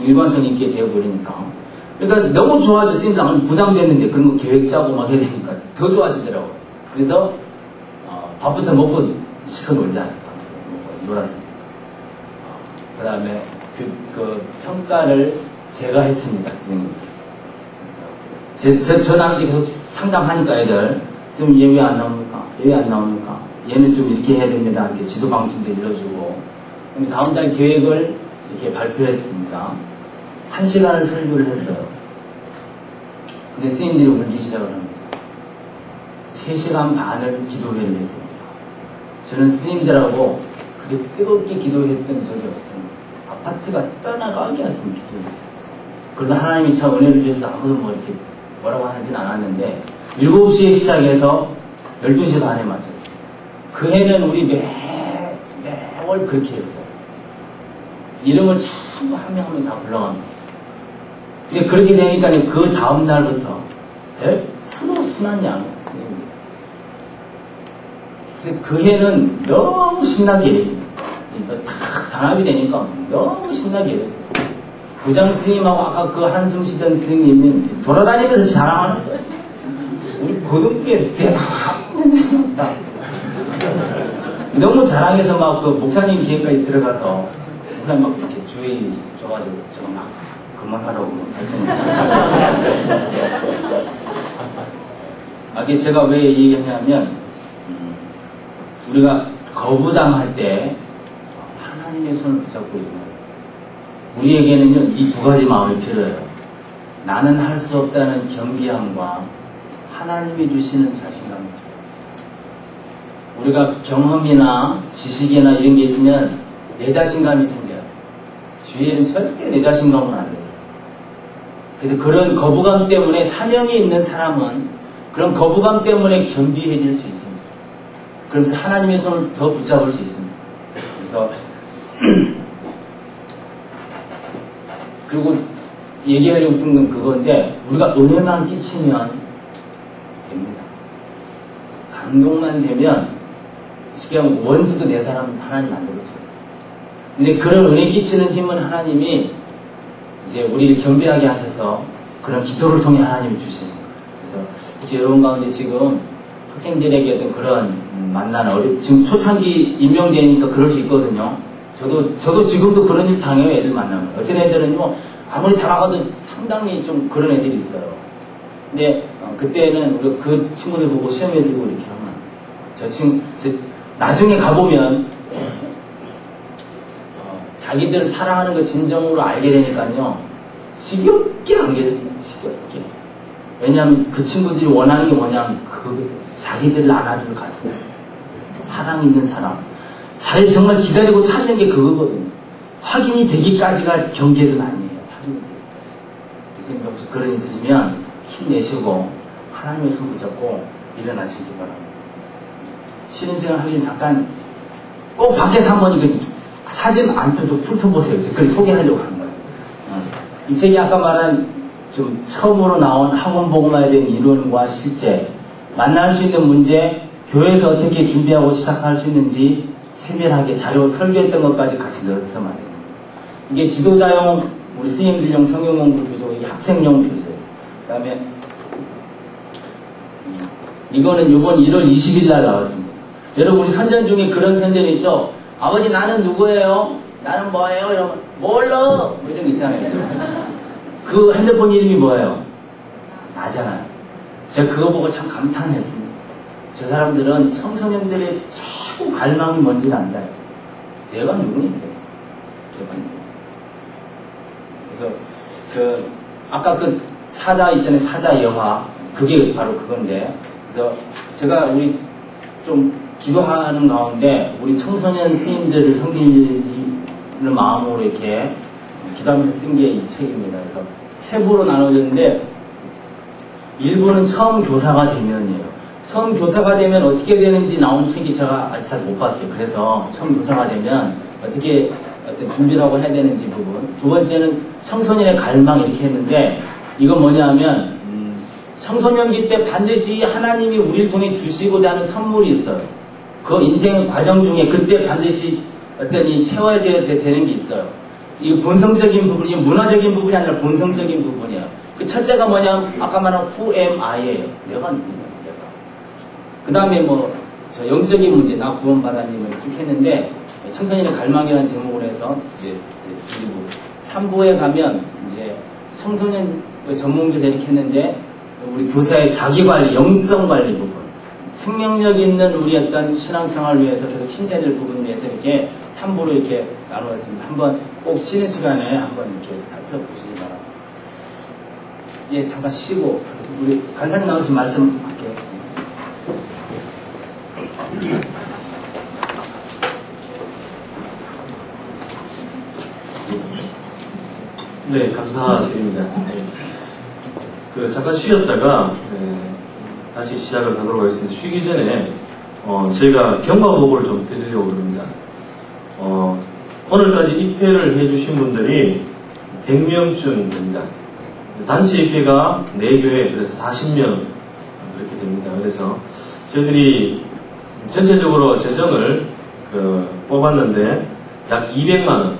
[SPEAKER 1] 일관성 있게 되어버리니까. 그러니까 너무 좋아도 스님들 부담됐는데 그런 거 계획 짜고 막 해야 되니까 더 좋아하시더라고요. 그래서, 밥부터 먹고 시켜 놀자. 놀았습니다. 그 다음에 그 평가를 제가 했습니다, 선생님. 저 나한테 계속 상담하니까 애들, 선생님 얘 왜 안 나옵니까? 얘 왜 안 나옵니까? 얘는 좀 이렇게 해야 됩니다. 이렇게 지도 방침도 일러주고. 다음 달 계획을 이렇게 발표했습니다. 1시간을 설교를 했어요. 근데 스님들이 울기 시작을 합니다. 3시간 반을 기도회를 했습니다. 저는 스님들하고 그렇게 뜨겁게 기도했던 적이 없습니다. 아파트가 떠나가기 같은 기도였어요. 그러나 하나님이 참 은혜를 주셔서 아무도 뭐 이렇게 뭐라고 하지는 않았는데 7시에 시작해서 12시 반에 마쳤어요. 그 해는 우리 매월 그렇게 했어요. 이름을 전부 한 명 한 명 다 불러갑니다. 그렇게 되니까 그 다음 날부터 100% 순한 양이었어요. 그래서 그 해는 너무 신나게 일했어요. 딱 단합이 되니까 너무 신나게 일했어요. 부장 스님하고 아까 그 한숨 쉬던 스님은 돌아다니면서 자랑하는 거예요. 우리 고등부에 대단한 너무 자랑해서 막 그 목사님 기회까지 들어가서 목사님 막 이렇게 주의 줘가지고 제가 막 그만하라고 하여튼 제가 왜 얘기하냐면 우리가 거부당할 때 하나님의 손을 붙잡고 있는 거예요. 우리에게는요 이 두 가지 마음이 필요해요. 나는 할 수 없다는 겸비함과 하나님이 주시는 자신감이 필요해요. 우리가 경험이나 지식이나 이런 게 있으면 내 자신감이 생겨요. 주위에는 절대 내 자신감은 안 돼요. 그래서 그런 거부감 때문에 사명이 있는 사람은 그런 거부감 때문에 겸비해질 수 있습니다. 그러면서 하나님의 손을 더 붙잡을 수 있습니다. 그래서 그리고 얘기하려고 든 건 그건데 우리가 은혜만 끼치면 됩니다. 감동만 되면 쉽게 하면 원수도 내 사람 하나님 만들어줘요. 근데 그런 은혜 끼치는 힘은 하나님이 이제 우리를 겸비하게 하셔서 그런 기도를 통해 하나님이 주시는 거예요. 그래서 여러분 가운데 지금 학생들에게 어떤 그런 만나는 지금 초창기 임명되니까 그럴 수 있거든요. 저도 지금도 그런 일 당해요. 애들 만나면 어떤 애들은 뭐 아무리 다가가도 상당히 좀 그런 애들이 있어요. 근데 그때는 우리가 그 친구들 보고 시험해주고 이렇게 하면 나중에 가보면 자기들 사랑하는 거 진정으로 알게 되니까요 지겹게 알게 됩니다. 지겹게. 왜냐하면 그 친구들이 원하는 게 뭐냐면 자기들을 안아줄 가슴, 사랑 있는 사람, 자기 정말 기다리고 찾는 게 그거거든요. 확인이 되기까지가 경계를 많이 해요. 확인이 되기까지. 그래서 혹시 그런 일 있으면 힘내시고 하나님의 손 붙잡고 일어나시기 바랍니다. 쉬는 시간 하긴 잠깐 꼭 밖에서 한번 이렇게 사진 안 틀도 훑어보세요. 그걸 소개하려고 하는 거예요. 이 책이 아까 말한 좀 처음으로 나온 학원복음화에 대한 이론과 실제, 만날 수 있는 문제, 교회에서 어떻게 준비하고 시작할 수 있는지 세밀하게 자료 설계했던 것까지 같이 넣어서 말이에요. 이게 지도자용, 우리 스님들용 성경공부 교재고 이게 학생용 교재예요. 그 다음에 이거는 이번 1월 20일 날 나왔습니다. 여러분 우리 선전 중에 그런 선전이 있죠. 아버지 나는 누구예요? 나는 뭐예요? 이러면 몰라 뭐 이런 거 있잖아요. 그 핸드폰 이름이 뭐예요? 나잖아요. 제가 그거 보고 참 감탄했습니다. 저 사람들은 청소년들의 최고 갈망이 뭔지를 안다요. 내가 누구인데? 그래서 아까 그 사자 있잖아요. 사자 여화 그게 바로 그건데 그래서 제가 우리 좀 기도하는 가운데 우리 청소년 스님들을 섬기는 마음으로 이렇게 기도하면서 쓴 게 이 책입니다. 그래서 세 부로 나눠졌는데 일부는 처음 교사가 되면이에요. 처음 교사가 되면 어떻게 되는지 나온 책이 제가 아직 잘 못 봤어요. 그래서 처음 교사가 되면 어떻게 어떤 준비라고 해야 되는지 부분. 두 번째는 청소년의 갈망 이렇게 했는데 이건 뭐냐면 청소년기 때 반드시 하나님이 우리를 통해 주시고자 하는 선물이 있어요. 그 인생의 과정 중에 그때 반드시 어떤 이 채워야 되는 게 있어요. 이 본성적인 부분이 문화적인 부분이 아니라 본성적인 부분이에요. 그 첫째가 뭐냐면 아까 말한 who am I예요. 내가 누구냐, 내가. 그 다음에 뭐 저 영적인 문제, 나 구원받았님을 쭉 했는데 청소년의 갈망이라는 제목으로 해서 이제 2부, 3부에 가면 이제 청소년 전문교사 이렇게 했는데 우리 교사의 자기관리, 영성관리 부분, 생명력 있는 우리 어떤 신앙생활을 위해서 계속 힘써야 될 부분을 위해서 이렇게 3부로 이렇게 나누었습니다. 한번 꼭 쉬는 시간에 한번 이렇게 살펴보시기 바랍니다. 예, 잠깐 쉬고 우리 간사님 나오신 말씀 할게요.
[SPEAKER 3] 네, 감사드립니다. 네. 잠깐 쉬었다가 다시 시작을 하도록 하겠습니다. 쉬기 전에 저희가 경과보고를 좀 드리려고 합니다. 오늘까지 입회를 해주신 분들이 100명쯤 됩니다. 단체 입회가 4교회, 그래서 40명 그렇게 됩니다. 그래서 저희들이 전체적으로 재정을 뽑았는데 약 200만원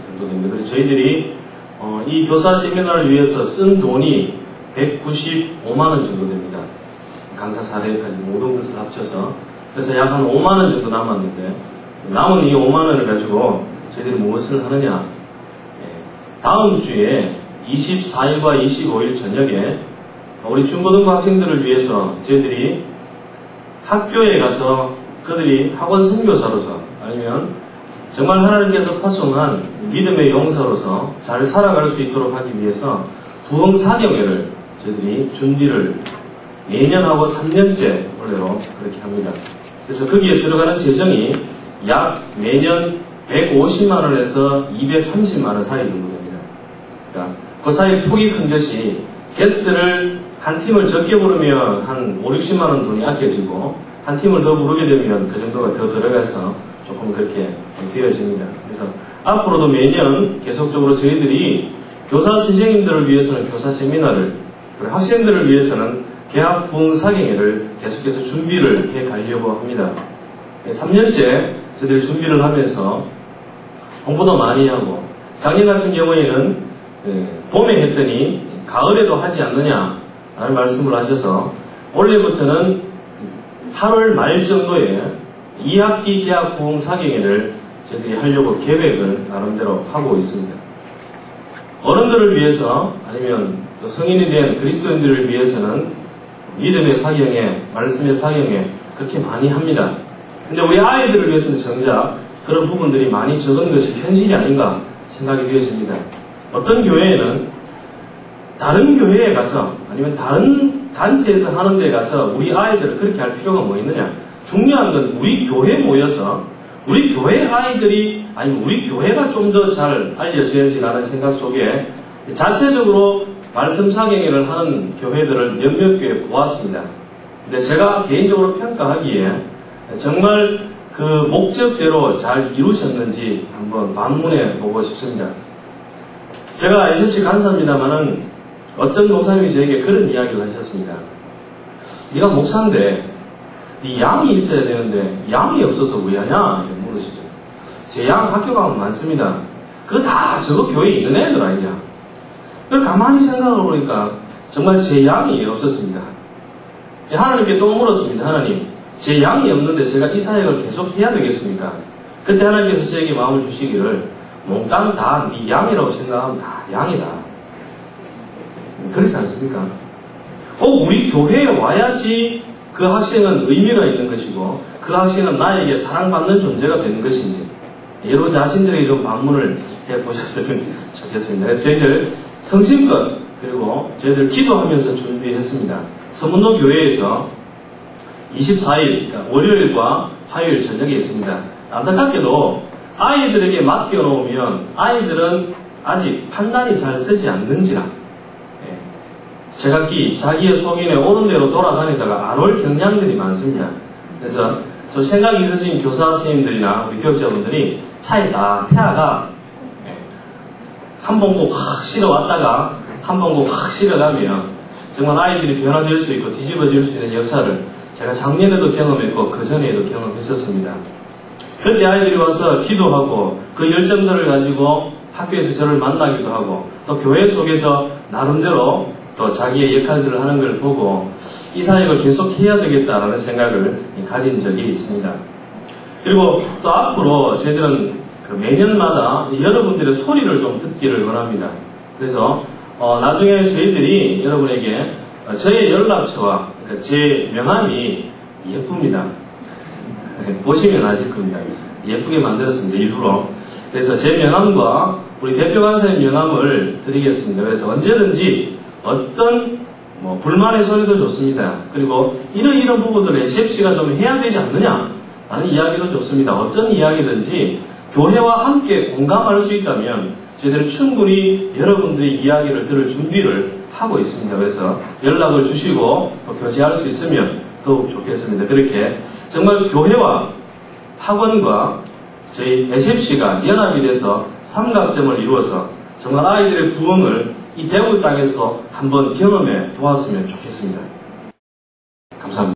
[SPEAKER 3] 정도 됩니다. 그래서 저희들이 이 교사 세미나를 위해서 쓴 돈이 195만원 정도 됩니다. 강사 사례까지 모든 것을 합쳐서. 그래서 약 한 5만원 정도 남았는데, 남은 이 5만원을 가지고 저희들이 무엇을 하느냐. 다음 주에 24일과 25일 저녁에 우리 중고등부 학생들을 위해서 저희들이 학교에 가서 그들이 학원 선교사로서 아니면 정말 하나님께서 파송한 믿음의 용사로서 잘 살아갈 수 있도록 하기 위해서 부흥사경회를 저희들이 준비를 매년 하고 3년째 원래로 그렇게 합니다. 그래서 거기에 들어가는 재정이 약 매년 150만원에서 230만원 사이 정도 됩니다. 그러니까 그 사이 폭이 큰 것이 게스트를 한 팀을 적게 부르면 한 5, 60만원 돈이 아껴지고 한 팀을 더 부르게 되면 그 정도가 더 들어가서 조금 그렇게 되어집니다. 그래서 앞으로도 매년 계속적으로 저희들이 교사 선생님들을 위해서는 교사 세미나를, 그리고 학생들을 위해서는 개학 부흥 사경회를 계속해서 준비를 해 가려고 합니다. 3년째 저희들이 준비를 하면서 공부도 많이 하고, 작년 같은 경우에는 봄에 했더니 가을에도 하지 않느냐라는 말씀을 하셔서 올해부터는 8월 말 정도에 2학기 개학 부흥 사경회를 저희들이 하려고 계획을 나름대로 하고 있습니다. 어른들을 위해서 아니면 또 성인이 된 그리스도인들을 위해서는 믿음의 사경회, 말씀의 사경회 그렇게 많이 합니다. 근데 우리 아이들을 위해서는 정작 그런 부분들이 많이 적은 것이 현실이 아닌가 생각이 되어집니다. 어떤 교회에는 다른 교회에 가서 아니면 다른 단체에서 하는 데 가서 우리 아이들을 그렇게 할 필요가 뭐 있느냐. 중요한 건 우리 교회에 모여서 우리 교회 아이들이 아니면 우리 교회가 좀 더 잘 알려져야지라는 생각 속에 자체적으로 말씀 사경회를 하는 교회들을 몇몇 교회 보았습니다. 근데 제가 개인적으로 평가하기에 정말 그 목적대로 잘 이루셨는지 한번 반문해 보고 싶습니다. 제가 SFC 간사입니다만은 어떤 목사님이 저에게 그런 이야기를 하셨습니다. 네가 목사인데 네 양이 있어야 되는데 양이 없어서 왜 하냐? 물으시죠. 제 양 학교 가면 많습니다. 그거 다 저거 교회에 있는 애들 아니냐? 그걸 가만히 생각을 해보니까 정말 제 양이 없었습니다. 하나님께 또 물었습니다. 하나님, 제 양이 없는데 제가 이 사역을 계속 해야 되겠습니까? 그때 하나님께서 저에게 마음을 주시기를 몽땅 다 네 양이라고 생각하면 다 양이다. 그렇지 않습니까? 우리 교회에 와야지 그 학생은 의미가 있는 것이고 그 학생은 나에게 사랑받는 존재가 되는 것인지 여러분 자신들에게 좀 반문을 해보셨으면 좋겠습니다. 그래서 저희들 성심껏 그리고 저희들 기도하면서 준비했습니다. 서문로 교회에서 24일 그러니까 월요일과 화요일 저녁에 있습니다. 안타깝게도 아이들에게 맡겨놓으면 아이들은 아직 판단이 잘 서지 않는지라 제각기 자기의 속인에 오는 대로 돌아다니다가 안 올 경향들이 많습니다. 그래서 좀 생각이 있으신 교사 선생님들이나 우리 교육자분들이 차에다 태아가 한 봉고 확 실어 왔다가 한번 꼭 확 실어가면 정말 아이들이 변화될 수 있고 뒤집어질 수 있는 역사를 제가 작년에도 경험했고 그 전에도 경험했었습니다. 그때 아이들이 와서 기도하고 그 열정들을 가지고 학교에서 저를 만나기도 하고 또 교회 속에서 나름대로 또 자기의 역할들을 하는 걸 보고 이 사역을 계속 해야 되겠다라는 생각을 가진 적이 있습니다. 그리고 또 앞으로 저희들은 매년마다 여러분들의 소리를 좀 듣기를 원합니다. 그래서 나중에 저희들이 여러분에게 저의 연락처와 제 명함이 예쁩니다. 보시면 아실 겁니다. 예쁘게 만들었습니다. 일부러. 그래서 제 명함과 우리 대표 간사의 명함을 드리겠습니다. 그래서 언제든지 어떤 불만의 소리도 좋습니다. 그리고 이런 부분들을 SFC가 좀 해야 되지 않느냐 라는 이야기도 좋습니다. 어떤 이야기든지 교회와 함께 공감할 수 있다면 저희들은 충분히 여러분들의 이야기를 들을 준비를 하고 있습니다. 그래서 연락을 주시고 또 교제할 수 있으면 더욱 좋겠습니다. 그렇게 정말 교회와 학원과 저희 SFC가 연합이 돼서 삼각점을 이루어서 정말 아이들의 부흥을 이 대구 땅에서 한번 경험해 보았으면 좋겠습니다.